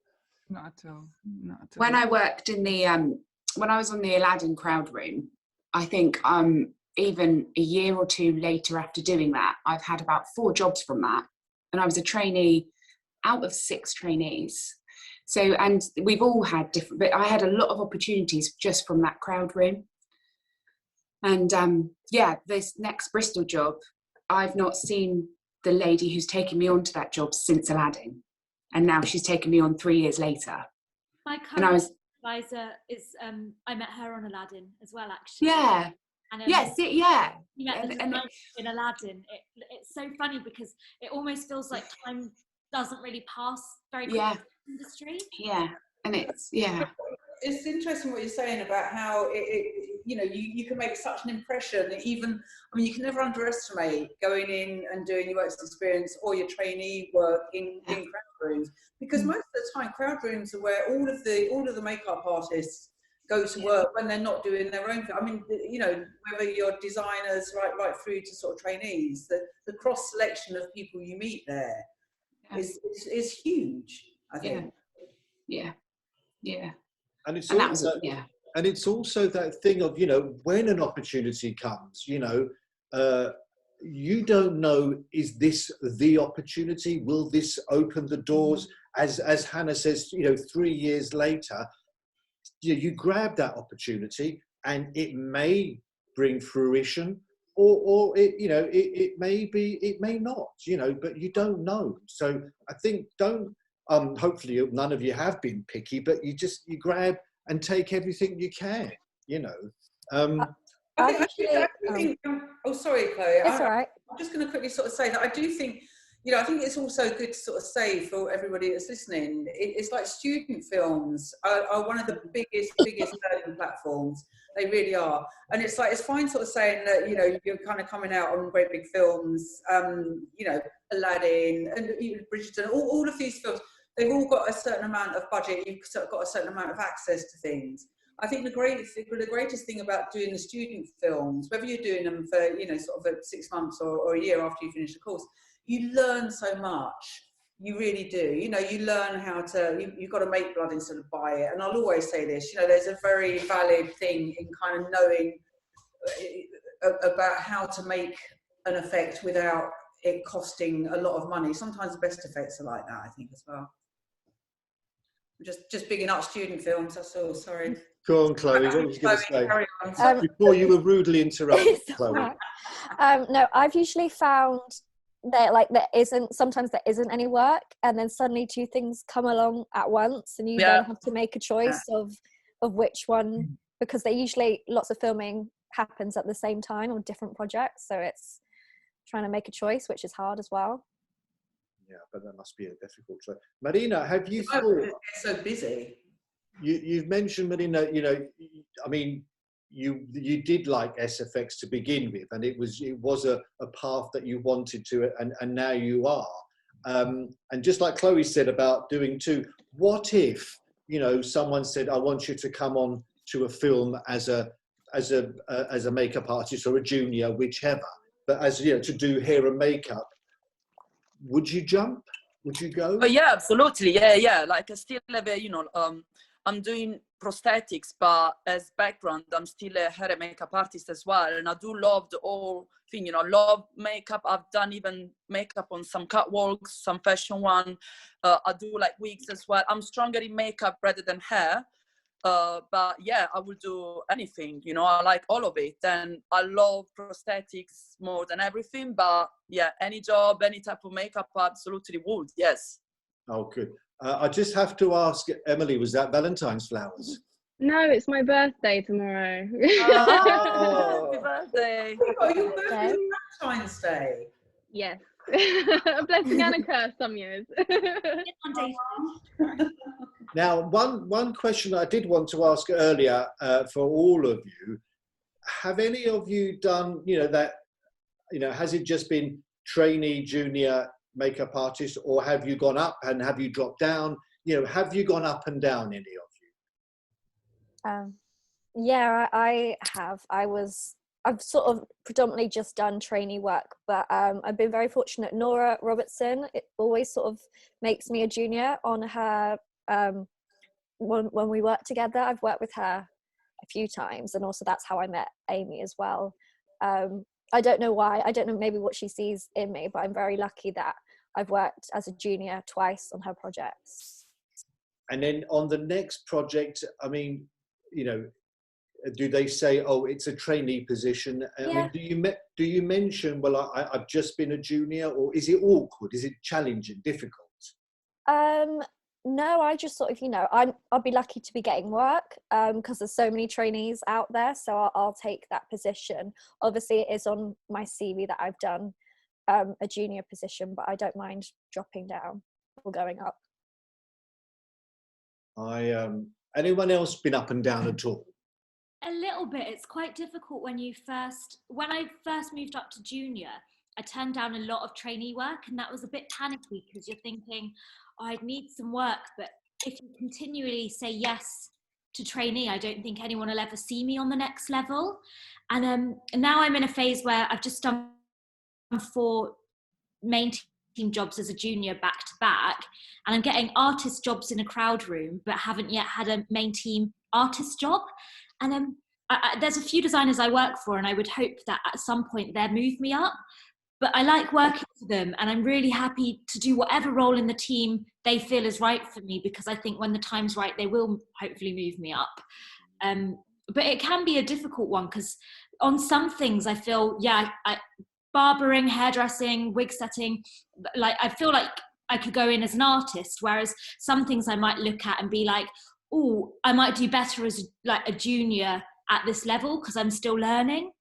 Not at all. Not at all. When I worked in the when I was on the Aladdin crowd room, I think even a year or two later after doing that, I've had about 4 jobs from that, and I was a trainee out of 6 trainees. So, and we've all had different, but I had a lot of opportunities just from that crowd room. And yeah, this next Bristol job, I've not seen the lady who's taken me on to that job since Aladdin, and now she's taken me on 3 years later. My And I current was, advisor is I met her on Aladdin as well, actually. yeah, And, yes, yeah. we met the And designer in Aladdin. It's so funny because it almost feels like time doesn't really pass very quickly in the industry. Yeah, and it's, yeah. It's interesting what you're saying about how you know, you can make such an impression. Even, I mean, you can never underestimate going in and doing your work experience or your trainee work in crowd rooms, because most of the time crowd rooms are where all of the makeup artists go to work when they're not doing their own thing. I mean, you know, whether you're designers right through to sort of trainees, the cross selection of people you meet there is huge, I think. Yeah. And it's And also, and it's also that thing of, you know, when an opportunity comes, you know, you don't know, is this the opportunity? Will this open the doors? As Hannah says, you know, 3 years later, you grab that opportunity and it may bring fruition, or it, you know, it may not, you know, but you don't know. So I think hopefully none of you have been picky, but you grab and take everything you can, you know. I think, oh, sorry, Chloe. That's all right. I'm just going to quickly sort of say that I do think, you know, I think it's also good to sort of say for everybody that's listening, it's like student films are one of the biggest learning platforms. They really are. And it's like, it's fine sort of saying that, you know, you're kind of coming out on great big films, you know, Aladdin and even Bridgerton, all of these films, they've all got a certain amount of budget, you've got a certain amount of access to things. I think the greatest thing about doing the student films, whether you're doing them for, you know, sort of 6 months or a year after you finish the course, you learn so much. You really do. You know, you learn how to, you've got to make blood instead of buy it. And I'll always say this, you know, there's a very valid thing in kind of knowing about how to make an effect without it costing a lot of money. Sometimes the best effects are like that, I think, as well. Just bigging up student films, that's all, sorry. Go on, Chloe, what was you going to say? Before you were rudely interrupted, Chloe. No, I've usually found that sometimes there isn't any work, and then suddenly 2 things come along at once, and you then have to make a choice of which one, because they usually, lots of filming happens at the same time on different projects, so it's trying to make a choice, which is hard as well. Yeah, but that must be a difficult choice. Marina, have you thought? It's so busy. You've mentioned, Marina, you know, I mean, you did like SFX to begin with, and it was a path that you wanted to, and now you are. And just like Chloe said about doing 2, what if, you know, someone said, I want you to come on to a film as a makeup artist or a junior, whichever, but as, you know, to do hair and makeup. Would you jump? Would you go? Yeah, absolutely. Yeah. Like I still have a, you know, I'm doing prosthetics, but as background, I'm still a hair and makeup artist as well. And I do love the whole thing, you know, love makeup. I've done even makeup on some catwalks, some fashion one. I do like wigs as well. I'm stronger in makeup rather than hair. But yeah, I will do anything, you know, I like all of it. And I love prosthetics more than everything. But yeah, any job, any type of makeup, I absolutely would, yes. Oh, good. I just have to ask, Emily, was that Valentine's flowers? No, it's my birthday tomorrow. Oh, happy birthday. Oh, your birthday is Valentine's Day. Yes. A blessing and a curse some years. Now, one question I did want to ask earlier for all of you, have any of you done, you know, that, you know, has it just been trainee, junior makeup artist, or have you gone up and have you dropped down? You know, have you gone up and down, any of you? Yeah, I have. I've sort of predominantly just done trainee work, but I've been very fortunate. Nora Robertson, it always sort of makes me a junior on her, when we work together. I've worked with her a few times, and also that's how I met Amy as well. I don't know why, I don't know maybe what she sees in me, but I'm very lucky that I've worked as a junior twice on her projects. And then on the next project, I mean, you know, do they say, oh, it's a trainee position? Yeah. I mean, do you mention, well, I've just been a junior, or is it awkward? Is it challenging, difficult? No, I just sort of, you know, I'll be lucky to be getting work because there's so many trainees out there, so I'll take that position. Obviously, it is on my CV that I've done a junior position, but I don't mind dropping down or going up. Anyone else been up and down at all? A little bit. It's quite difficult when I first moved up to junior, I turned down a lot of trainee work, and that was a bit panicky because you're thinking, oh, I'd need some work, but if you continually say yes to trainee, I don't think anyone will ever see me on the next level. And now I'm in a phase where I've just done 4 main team jobs as a junior back to back, and I'm getting artist jobs in a crowd room, but haven't yet had a main team artist job. And there's a few designers I work for, and I would hope that at some point they'll move me up. But I like working for them, and I'm really happy to do whatever role in the team they feel is right for me, because I think when the time's right, they will hopefully move me up. But it can be a difficult one, because on some things I feel, barbering, hairdressing, wig setting, like I feel like I could go in as an artist, whereas some things I might look at and be like, oh, I might do better as like a junior at this level because I'm still learning.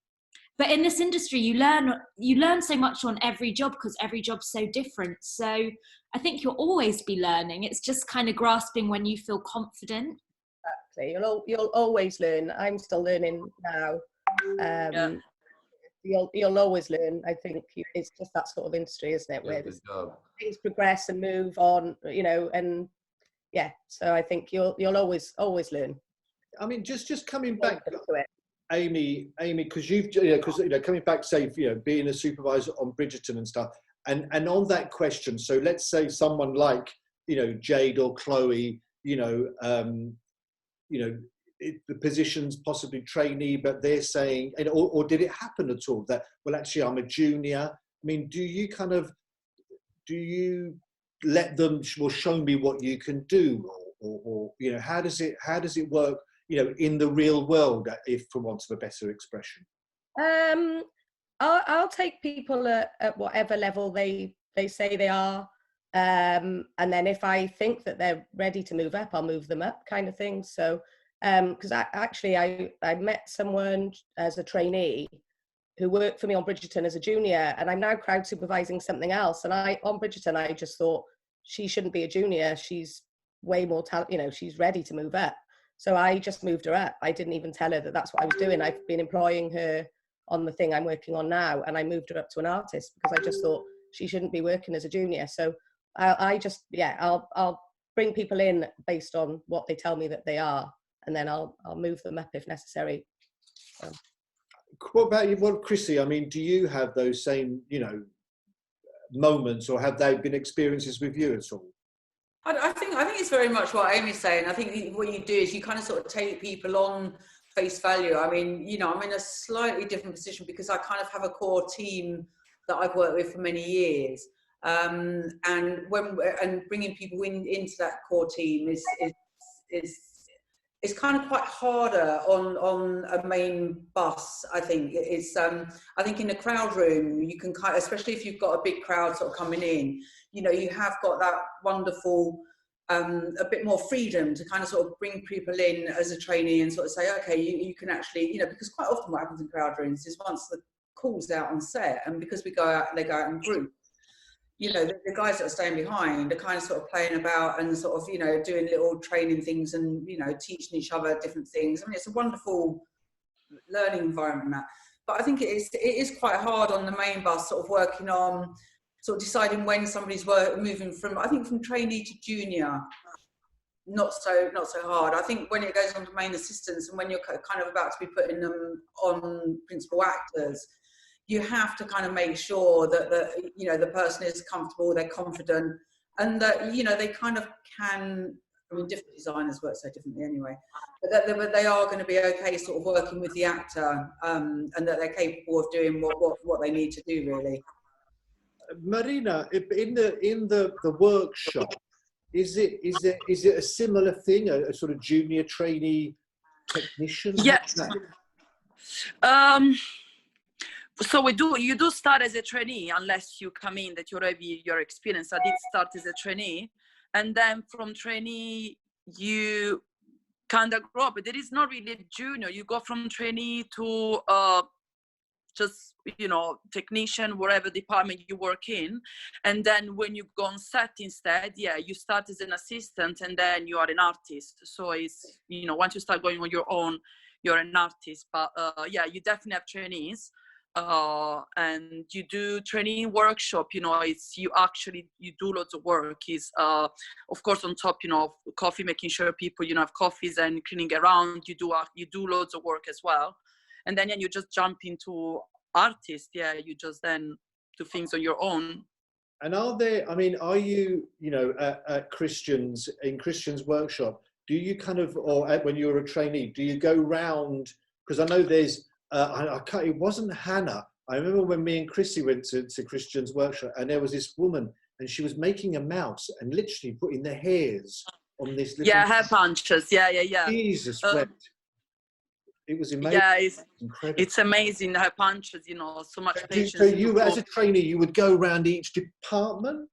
But in this industry, you learn so much on every job because every job's so different. So I think you'll always be learning. It's just kind of grasping when you feel confident. Exactly. You'll always learn. I'm still learning now. You'll always learn. I think it's just that sort of industry, isn't it? Where things progress and move on, you know, and yeah. So I think you'll always learn. I mean, just coming back to it. Amy, because coming back, say, being a supervisor on Bridgerton and stuff, and on that question, so let's say someone like, Jade or Chloe, the position's possibly trainee, but they're saying, or did it happen at all that, well, actually, I'm a junior? I mean, do you let them, well, show me what you can do, or how does it work? In the real world, if for want of a better expression? I'll take people at whatever level they say they are. And then if I think that they're ready to move up, I'll move them up, kind of thing. So, because I met someone as a trainee who worked for me on Bridgerton as a junior, and I'm now crowd supervising something else. And on Bridgerton, I just thought she shouldn't be a junior. She's way more talent, she's ready to move up. So I just moved her up. I didn't even tell her that that's what I was doing. I've been employing her on the thing I'm working on now, and I moved her up to an artist because I just thought she shouldn't be working as a junior. So I'll bring people in based on what they tell me that they are, and then I'll move them up if necessary. So. What about you? Well, Chrissy, I mean, do you have those same, moments, or have they been experiences with you at all? I think it's very much what Amy's saying. I think what you do is you kind of sort of take people on face value. I mean, you know, I'm in a slightly different position because I kind of have a core team that I've worked with for many years, and bringing people into that core team is kind of quite harder on a main bus. I think it's I think in a crowd room you can kind of, especially if you've got a big crowd sort of coming in, you know, you have got that wonderful a bit more freedom to kind of sort of bring people in as a trainee and sort of say, okay, you can actually, you know, because quite often what happens in crowd rooms is once the call's out on set, and because they go out in group, you know, the guys that are staying behind are kind of sort of playing about and sort of, you know, doing little training things and, you know, teaching each other different things. I mean, it's a wonderful learning environment, that. But I think it is quite hard on the main bus, sort of working on sort of deciding when somebody's moving from, I think, from trainee to junior. Not so hard. I think when it goes on to main assistants and when you're kind of about to be putting them on principal actors, you have to kind of make sure that you know, the person is comfortable, they're confident, and that, you know, they kind of can. I mean, different designers work so differently anyway, but that they are going to be okay sort of working with the actor, and that they're capable of doing what they need to do, really. Marina, in the workshop, is it a similar thing, a sort of junior trainee technician? Yeah. So you do start as a trainee unless you come in that you already your experience. I did start as a trainee, and then from trainee you kind of grow up. But there is not really a junior. You go from trainee to just, you know, technician, whatever department you work in, and then when you go on set instead, yeah, you start as an assistant and then you are an artist. So it's, you know, once you start going on your own, you're an artist. But yeah, you definitely have trainees. And you do training workshop, you know, you do lots of work. Is of course on top, you know, coffee, making sure people, you know, have coffees and cleaning around. You do loads of work as well, and then you just jump into artist. Yeah, you just then do things on your own. And are you, you know, at Christian's workshop, do you kind of, or when you were a trainee, do you go round, because I know there's it wasn't Hannah. I remember when me and Chrissy went to Christian's workshop, and there was this woman, and she was making a mouse and literally putting the hairs on this little... Yeah, hair punches. Yeah. Jesus wept. It was amazing. Yeah, incredible. It's amazing, her punches, you know, so much patience. So you, as a trainee, you would go around each department?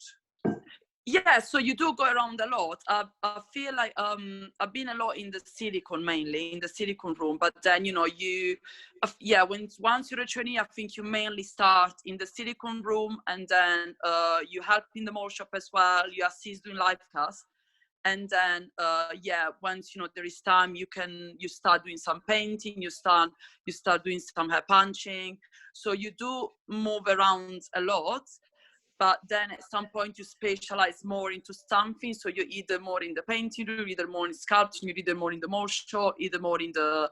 Yeah, so you do go around a lot. I feel like I've been a lot in the silicone, mainly in the silicone room, but then, you know, once you're a trainee, I think you mainly start in the silicone room, and then you help in the mold shop as well, you assist doing live cast, and then once, you know, there is time, you start doing some painting, you start doing some hair punching, so you do move around a lot. But then at some point you specialize more into something. So you're either more in the painting room, either more in sculpting, you're either more in the mold shop, either more in the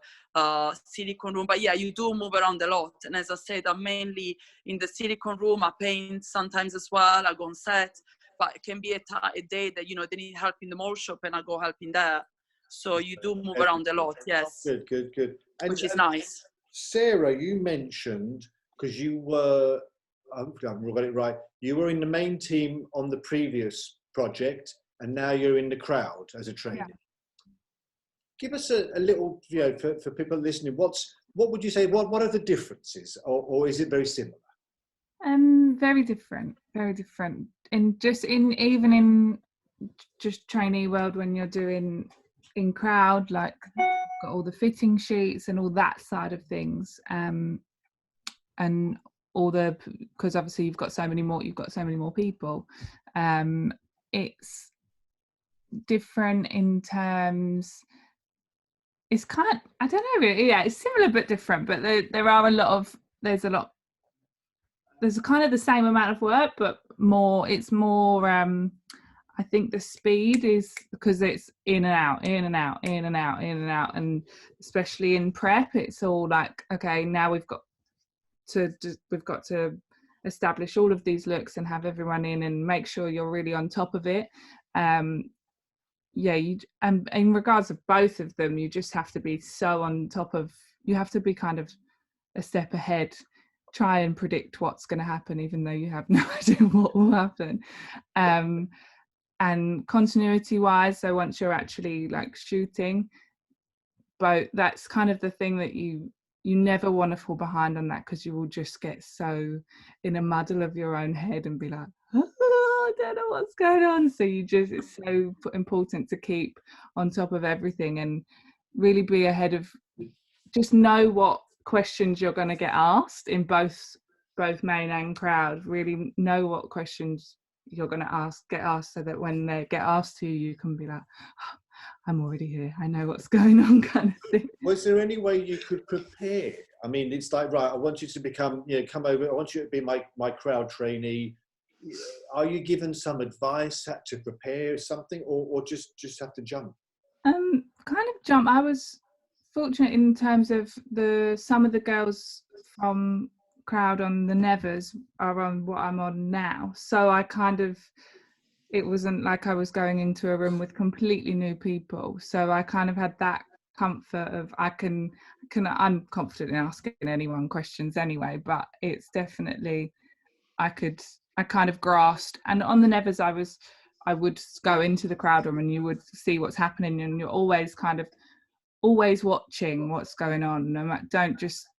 silicone room. But yeah, you do move around a lot. And as I said, I'm mainly in the silicone room. I paint sometimes as well. I go on set. But it can be a day that, you know, they need help in the mold shop and I go help in there. So you do move around a lot, yes. Good. Which is nice. Sarah, you mentioned, because you were... I've got it right. You were in the main team on the previous project, and now you're in the crowd as a trainee. Yeah. Give us a little, you know, for people listening. What would you say? What are the differences, or is it very similar? Very different. And even in trainee world, when you're doing in crowd, like got all the fitting sheets and all that side of things, and because obviously you've got so many more people, it's different in terms, it's kind of, I don't know really, yeah, it's similar but different, but there's kind of the same amount of work, but it's more I think the speed is because it's in and out, and especially in prep, it's all like, okay, now we've got to establish all of these looks and have everyone in and make sure you're really on top of it. Yeah, and in regards of both of them, you just have to be so on top of, you have to be kind of a step ahead, try and predict what's going to happen, even though you have no idea what will happen. And continuity wise, so once you're actually like shooting, but that's kind of the thing that you never want to fall behind on that, because you will just get so in a muddle of your own head and be like, oh, I don't know what's going on. So it's so important to keep on top of everything and really be ahead of, just know what questions you're going to get asked in both main and crowd. Really know what questions you're going to get asked, so that when they get asked to you, you can be like, oh, I'm already here, I know what's going on, kind of thing. Was there any way you could prepare? I mean, it's like, right, I want you to become, come over, I want you to be my crowd trainee. Are you given some advice how to prepare something, or just have to jump? Kind of jump. I was fortunate in terms of some of the girls from crowd on the Nevers are on what I'm on now, so I kind of, it wasn't like I was going into a room with completely new people, so I kind of had that comfort of I'm confident in asking anyone questions anyway, but it's definitely, I kind of grasped. And on the Nevers I would go into the crowd room and you would see what's happening, and you're always watching what's going on. Don't just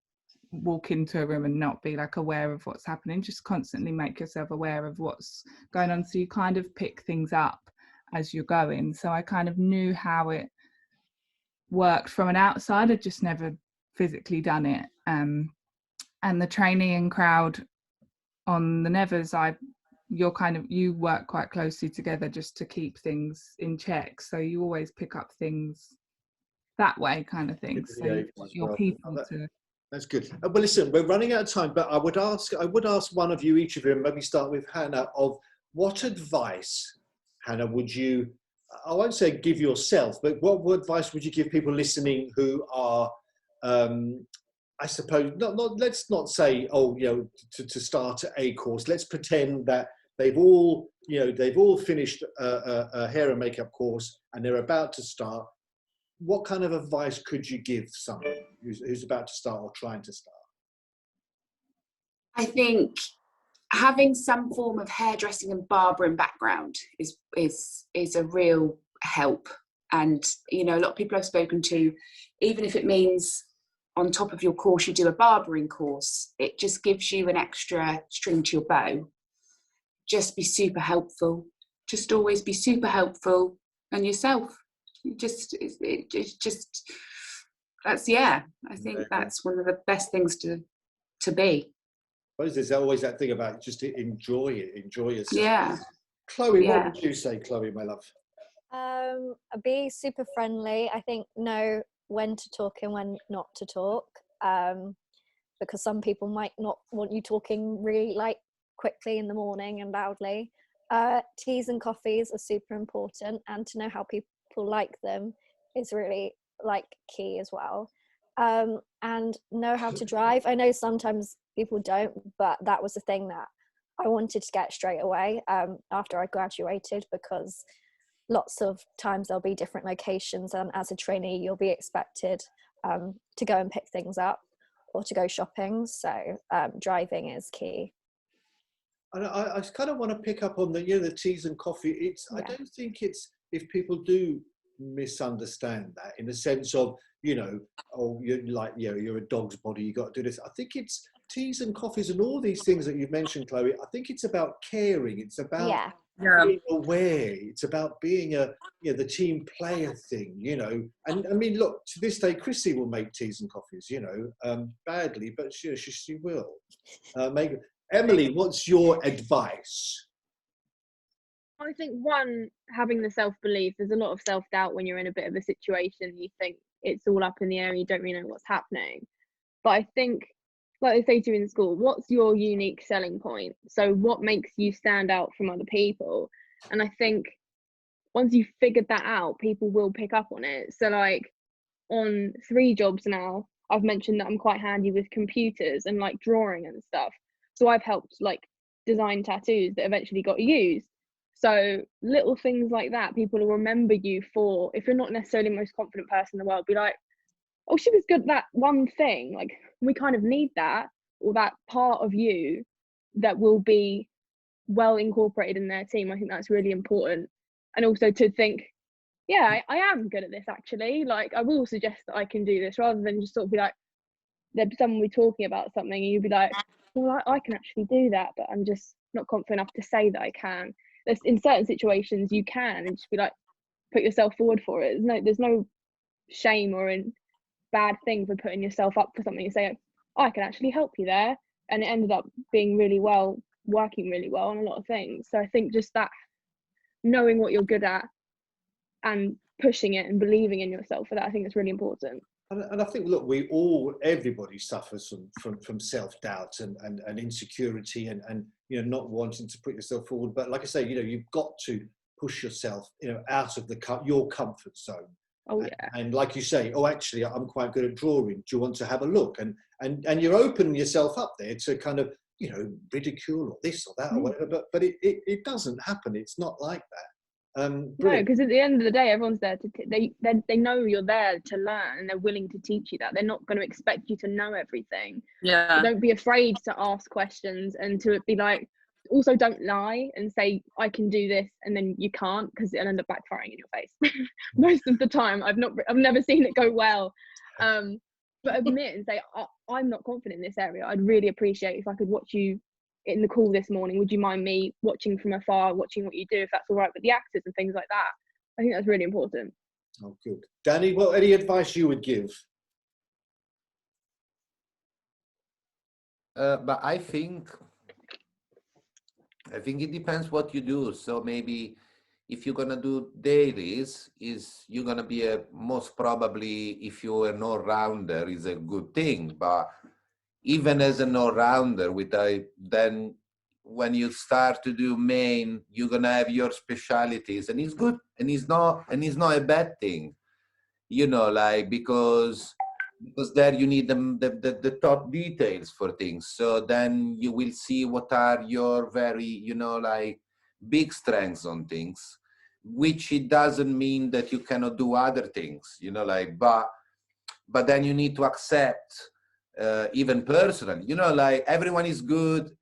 walk into a room and not be like aware of what's happening, just constantly make yourself aware of what's going on, so you kind of pick things up as you're going. So I kind of knew how it worked from an outside, I'd just never physically done it. And the trainee and crowd on the Nevers, you work quite closely together just to keep things in check, so you always pick up things that way, kind of thing. So you've got your people to. That's good. Well, listen, we're running out of time, but I would ask one of you, each of you, and maybe start with Hannah, of what advice, Hannah, would you, I won't say give yourself, but what advice would you give people listening who are, I suppose, let's not say, to start a course. Let's pretend that they've all finished a hair and makeup course and they're about to start. What kind of advice could you give someone who's about to start or trying to start? I think having some form of hairdressing and barbering background is a real help. And a lot of people I've spoken to, even if it means on top of your course you do a barbering course, it just gives you an extra string to your bow. Just be super helpful. Just always be super helpful and yourself. I think that's one of the best things to be. Well, there's always that thing about just enjoy yourself. Yeah. Chloe, what would you say, Chloe, my love? Be super friendly. I think know when to talk and when not to talk, because some people might not want you talking really like quickly in the morning and loudly. Teas and coffees are super important, and to know how people like them is really like key as well. And know how to drive. I know sometimes people don't, but that was the thing that I wanted to get straight away after I graduated, because lots of times there'll be different locations, and as a trainee you'll be expected to go and pick things up or to go shopping, so driving is key. And I kind of want to pick up on the teas and coffee. I don't think it's, if people do misunderstand that in the sense of, you're a dog's body, you got to do this. I think it's teas and coffees and all these things that you've mentioned, Chloe. I think it's about caring. It's about being aware. It's about being the team player thing, And I mean, look, to this day, Chrissy will make teas and coffees, badly, but she will make. Emily, what's your advice? I think one, having the self-belief. There's a lot of self-doubt when you're in a bit of a situation. You think it's all up in the air, you don't really know what's happening. But I think, like I say to you in school, what's your unique selling point? So what makes you stand out from other people? And I think once you've figured that out, people will pick up on it. So like on 3 jobs now, I've mentioned that I'm quite handy with computers and like drawing and stuff. So I've helped like design tattoos that eventually got used. So little things like that, people will remember you for. If you're not necessarily the most confident person in the world, be like, oh, she was good at that one thing. Like, we kind of need that, or that part of you that will be well incorporated in their team. I think that's really important. And also to think, yeah, I am good at this actually. Like, I will suggest that I can do this, rather than just sort of be like, there'd be someone be talking about something and you'd be like, well, I can actually do that, but I'm just not confident enough to say that I can. There's, in certain situations you can, and just be like, put yourself forward for it. There's no shame or in bad thing for putting yourself up for something and saying, oh, I can actually help you there. And it ended up being working really well on a lot of things. So I think just that, knowing what you're good at and pushing it and believing in yourself for that, I think it's really important. And I think, look, everybody suffers from self-doubt and insecurity and not wanting to put yourself forward. But like I say, you've got to push yourself, out of your comfort zone. Oh yeah. And like you say, oh, actually, I'm quite good at drawing. Do you want to have a look? And you're opening yourself up there to kind of, ridicule or this or that or whatever. But it doesn't happen. It's not like that. No, because at the end of the day, everyone's there to they know you're there to learn, and they're willing to teach you that. They're not going to expect you to know everything. Yeah. So don't be afraid to ask questions, and to be like, also don't lie and say I can do this and then you can't, because it'll end up backfiring in your face. Most of the time. I've never seen it go well. But admit and say, I'm not confident in this area. I'd really appreciate if I could watch you in the call this morning. Would you mind me watching from afar, watching what you do, if that's all right with the actors and things like that? I think that's really important. Oh, good. Danny, any advice you would give? But I think it depends what you do. So maybe if you're gonna do dailies, you're gonna be most probably, if you're an all-rounder, is a good thing. But even as an all-rounder, then when you start to do main, you're gonna have your specialities, and it's good, and it's not a bad thing, because there you need the top details for things. So then you will see what are your very, big strengths on things, which it doesn't mean that you cannot do other things, but then you need to accept, even personally, everyone is good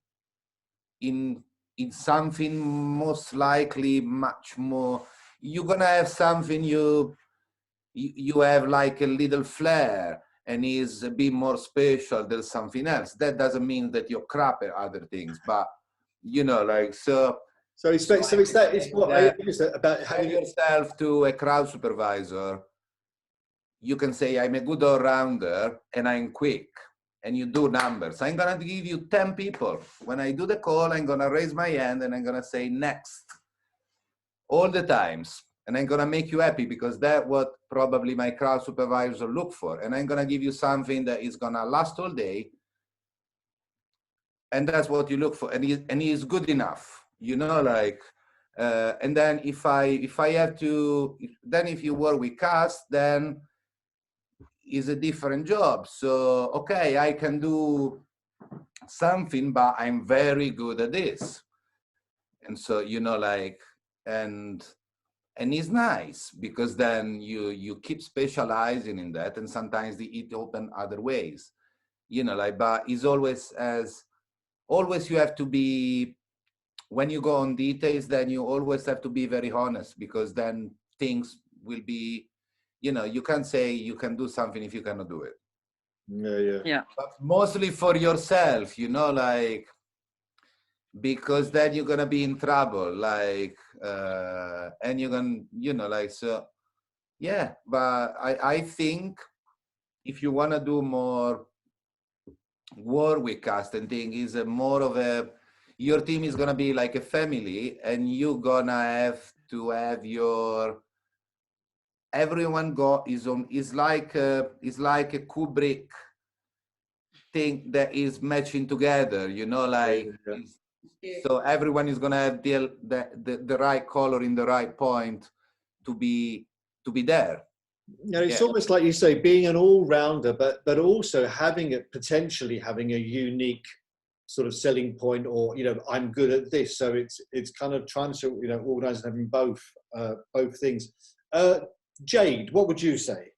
in something. Most likely much more, you're gonna have something you have like a little flair and is a bit more special than something else. That doesn't mean that you're crap at other things, but So it's about having yourself to a crowd supervisor. You can say, I'm a good all-rounder and I'm quick, and you do numbers. I'm gonna give you 10 people. When I do the call, I'm gonna raise my hand and I'm gonna say next all the times. And I'm gonna make you happy, because that's what probably my crowd supervisor look for. And I'm gonna give you something that is gonna last all day. And that's what you look for. And he is good enough, and then if I have to, then if you work with cast, then is a different job. So, okay, I can do something, but I'm very good at this. And so, and it's nice, because then you keep specializing in that, and sometimes it open other ways, but it's always you have to be, when you go on details, then you always have to be very honest, because then things will be, you can't say you can do something if you cannot do it. Yeah. But mostly for yourself, because then you're gonna be in trouble, and you're gonna, so, yeah. But I think if you wanna do more work with cast and thing, is more of your team is gonna be like a family, and you're gonna have to have everyone go his own. It's like a Kubrick thing that is matching together, so everyone is gonna have the right color in the right point to be there. It's almost like you say, being an all-rounder, but also potentially having a unique sort of selling point, or I'm good at this. So it's kind of trying to organise and having both things. Jade, what would you say?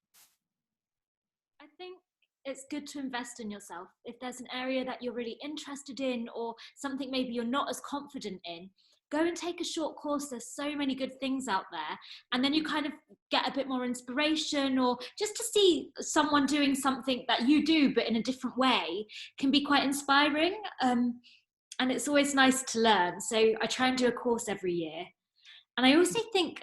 I think it's good to invest in yourself. If there's an area that you're really interested in, or something maybe you're not as confident in, go and take a short course. There's so many good things out there, and then you kind of get a bit more inspiration, or just to see someone doing something that you do but in a different way can be quite inspiring, and it's always nice to learn. So I try and do a course every year. And I also think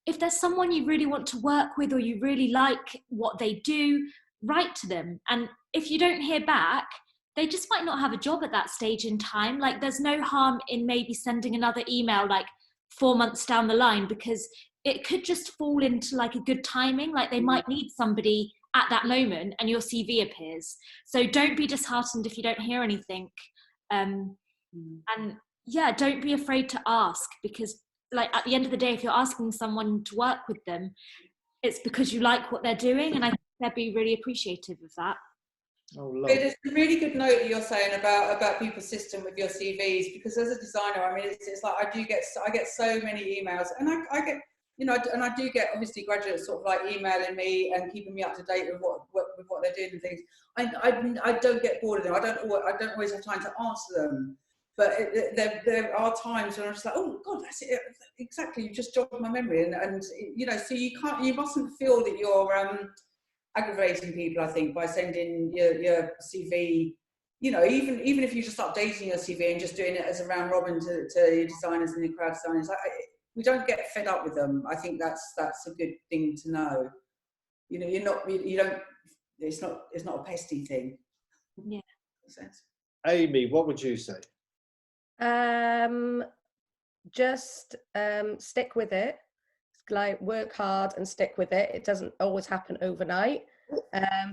if there's someone you really want to work with, or you really like what they do, write to them. And if you don't hear back, they just might not have a job at that stage in time. Like, there's no harm in maybe sending another email like 4 months down the line, because it could just fall into like a good timing. Like, they might need somebody at that moment and your CV appears. So don't be disheartened if you don't hear anything. And yeah, don't be afraid to ask, because like at the end of the day, if you're asking someone to work with them, it's because you like what they're doing, and I think they'd be really appreciative of that. Oh, it's a really good note that you're saying about be persistent with your CVs, because as a designer, I mean, it's like I get so many emails, and I get and I do get obviously graduates sort of like emailing me and keeping me up to date with what they're doing and things. I don't get bored of them. I don't always have time to answer them, but there are times when I'm just like, oh God, that's it exactly. You just jogged my memory, and so you mustn't feel that you're aggravating people, I think, by sending your CV, even if you're just updating your CV and just doing it as a round robin to your designers and your crowd designers. We don't get fed up with them. I think that's a good thing to know. It's not a pesty thing. Yeah. Makes sense. Amy, what would you say? Just stick with it. Like, work hard and stick with it. It doesn't always happen overnight.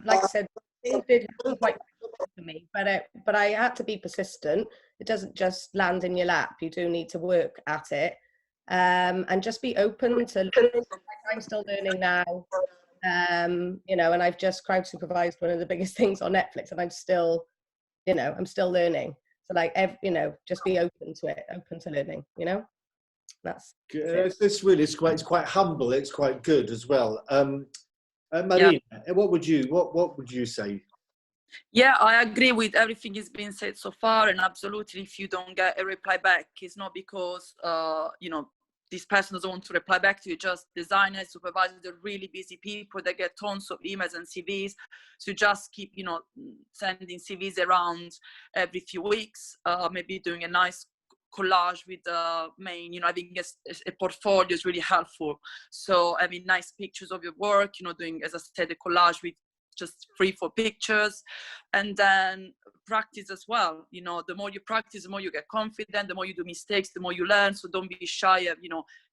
Like I said, things did happen quite quickly for me, but I had to be persistent. It doesn't just land in your lap. You do need to work at it, and just be open to. I'm still learning now, and I've just crowd supervised one of the biggest things on Netflix, and I'm still learning. So like, just be open to it, open to learning. That's it's quite humble. It's quite good as well. Marina, what would you say? Yeah, I agree with everything that's been said so far, and absolutely, if you don't get a reply back, it's not because this person doesn't want to reply back to you. Just designers, supervisors, they're really busy people. They get tons of emails and CVs, so just keep sending CVs around every few weeks. Maybe doing a nice collage with the main, having a portfolio is really helpful. So having nice pictures of your work, doing, as I said, a collage with just 3-4 pictures, and then practice as well. The more you practice, the more you get confident, the more you do mistakes, the more you learn. So don't be shy of,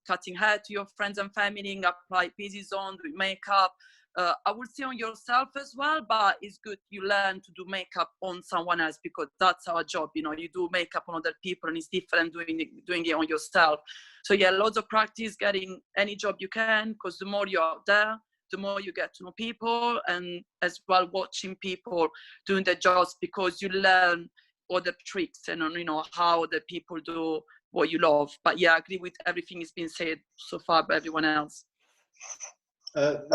cutting hair to your friends and family, apply pieces on, do makeup. I would say on yourself as well, but it's good you learn to do makeup on someone else, because that's our job. You do makeup on other people, and it's different doing it on yourself. So yeah, loads of practice, getting any job you can, because the more you're out there, the more you get to know people, and as well watching people doing their jobs, because you learn other tricks and how the people do what you love. But yeah, I agree with everything that's been said so far by everyone else.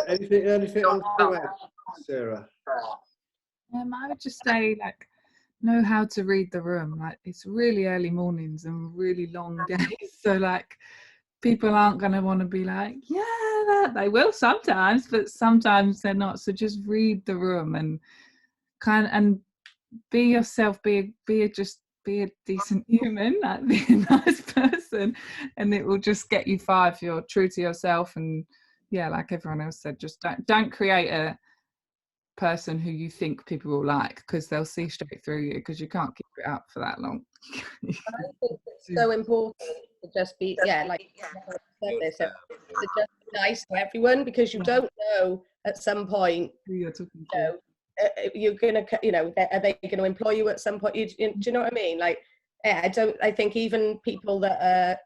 Anything else to add, Sarah? I would just say, know how to read the room. It's really early mornings and really long days, so people aren't going to want to be they will sometimes, but sometimes they're not. So just read the room and and be yourself, be a decent human, be a nice person, and it will just get you far if you're true to yourself. And yeah, like everyone else said, just don't create a person who you think people will like, because they'll see straight through you, because you can't keep it up for that long. I think it's so important to just be to just be nice to everyone, because you don't know at some point who you're talking to. You're gonna are they going to employ you at some point? Do you know what I mean? I think even people that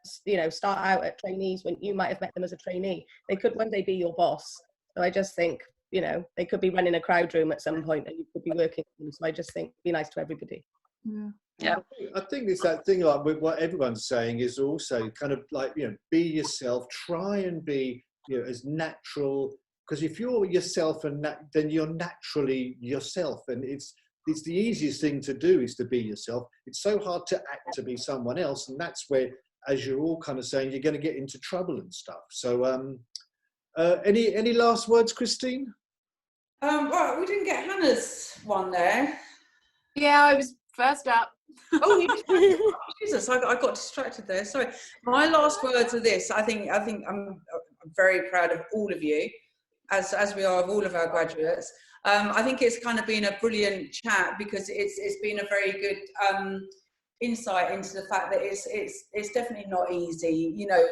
start out at trainees, when you might have met them as a trainee, they could one day be your boss. So I just think they could be running a crowd room at some point, and you could be working with them. So I just think be nice to everybody. Yeah, Yeah. I think it's that thing like with what everyone's saying is also kind of like, you know, be yourself, try and be, you know, as natural, because if you're yourself and then you're naturally yourself, and it's the easiest thing to do is to be yourself. It's so hard to act to be someone else, and that's where, as you're all kind of saying, you're going to get into trouble and stuff. So any last words, Christine? Right, we didn't get Hannah's one there. Yeah, I was first up. Oh, Jesus, I got distracted there. Sorry. My last words are this. I think I'm very proud of all of you, as we are of all of our graduates. I think it's kind of been a brilliant chat because it's been a very good insight into the fact that it's definitely not easy. You know,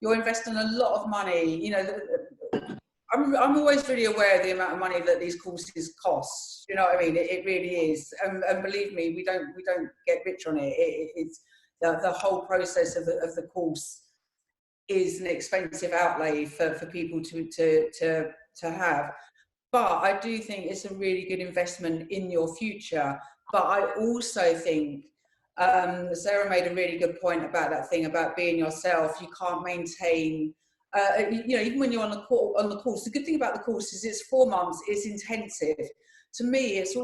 you're investing a lot of money. You know, I'm always really aware of the amount of money that these courses cost. You know what I mean? It really is, and believe me, we don't get rich on it. It's the whole process of the course is an expensive outlay for people to have. But I do think it's a really good investment in your future. But I also think Sarah made a really good point about that thing about being yourself. You can't maintain. You know, even when you're on the course, the good thing about the course is it's 4 months, it's intensive. To me, it's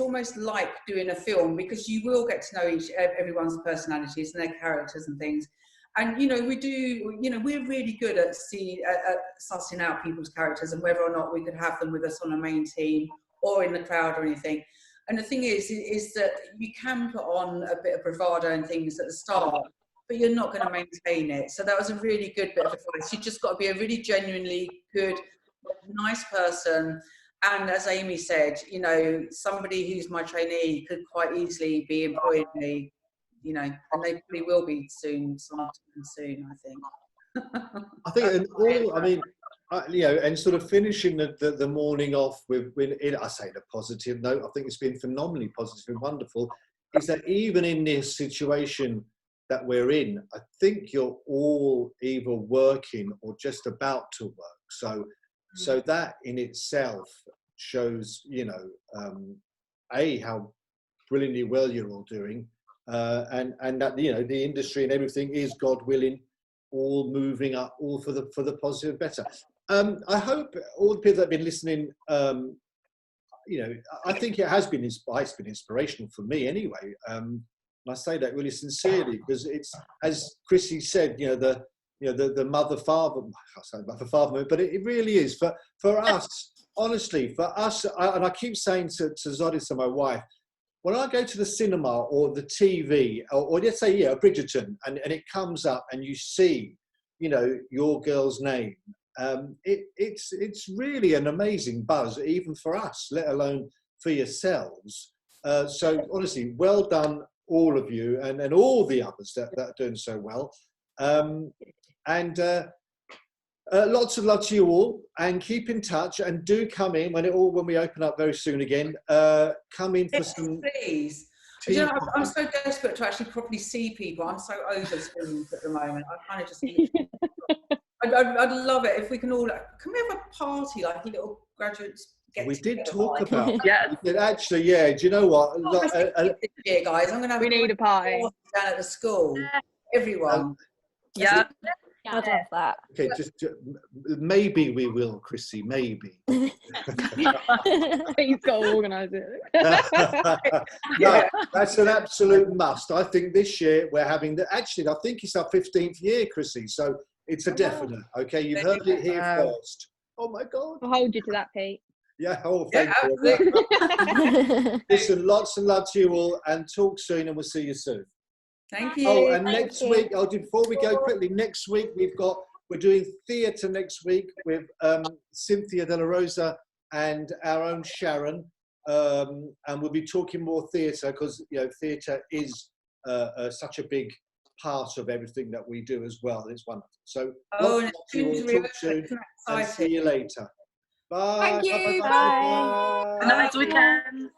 almost like doing a film, because you will get to know everyone's personalities and their characters and things. And, you know, we're really good at sussing out people's characters and whether or not we could have them with us on a main team or in the crowd or anything. And the thing is that you can put on a bit of bravado and things at the start, but you're not going to maintain it. So that was a really good bit of advice. You just got to be a really genuinely good, nice person. And as Amy said, you know, somebody who's my trainee could quite easily be employing me, you know, and they probably will be soon, sometime soon, I think. I think, and all, I mean, you know, and sort of finishing the morning off with I say in a positive note, I think it's been phenomenally positive and wonderful, is that even in this situation that we're in, I think you're all either working or just about to work. So that in itself shows, you know, how brilliantly well you're all doing, and that, you know, the industry and everything is, God willing, all moving up, all for the positive better. I hope all the people that have been listening, you know, I think it's been inspirational for me anyway. And I say that really sincerely, because it's, as Chrissy said, you know, the mother-father, I say mother-father, but it really is for us, honestly, for us. And I keep saying to Zodis and my wife, when I go to the cinema or the TV, or let's say, yeah, Bridgerton, and it comes up and you see, you know, your girl's name, it's really an amazing buzz, even for us, let alone for yourselves. So honestly, well done, all of you, and all the others that are doing so well. Lots of love to you all, and keep in touch, and do come in when we open up very soon again. Come in for some. Please. You know, I'm so desperate to actually properly see people. I'm so over screens at the moment. I kind of just. I'd love it if we can all. Can we have a party, like a little graduates? We did talk about. Yeah. Actually, yeah. Do you know what? This year, guys, I'm going to have. We need a party down at the school. Everyone. Yeah. I'd love that. Okay, just maybe we will, Chrissy. Maybe. He's got to organise it. No, that's an absolute must. I think this year we're having actually, I think it's our 15th year, Chrissy. So it's a definite. Okay, you've heard it here first. Oh my God. I'll hold you to that, Pete. Yeah. Oh, thank you. Listen, lots of love to you all, and talk soon, and we'll see you soon. Thank you. Oh, and next week, before we go quickly, next week we're doing theatre next week with Cynthia De La Rosa and our own Sharon, and we'll be talking more theatre, because, you know, theatre is such a big part of everything that we do as well. It's wonderful. So, talk soon, and see you later. Bye. Thank you. Bye. Have a nice weekend.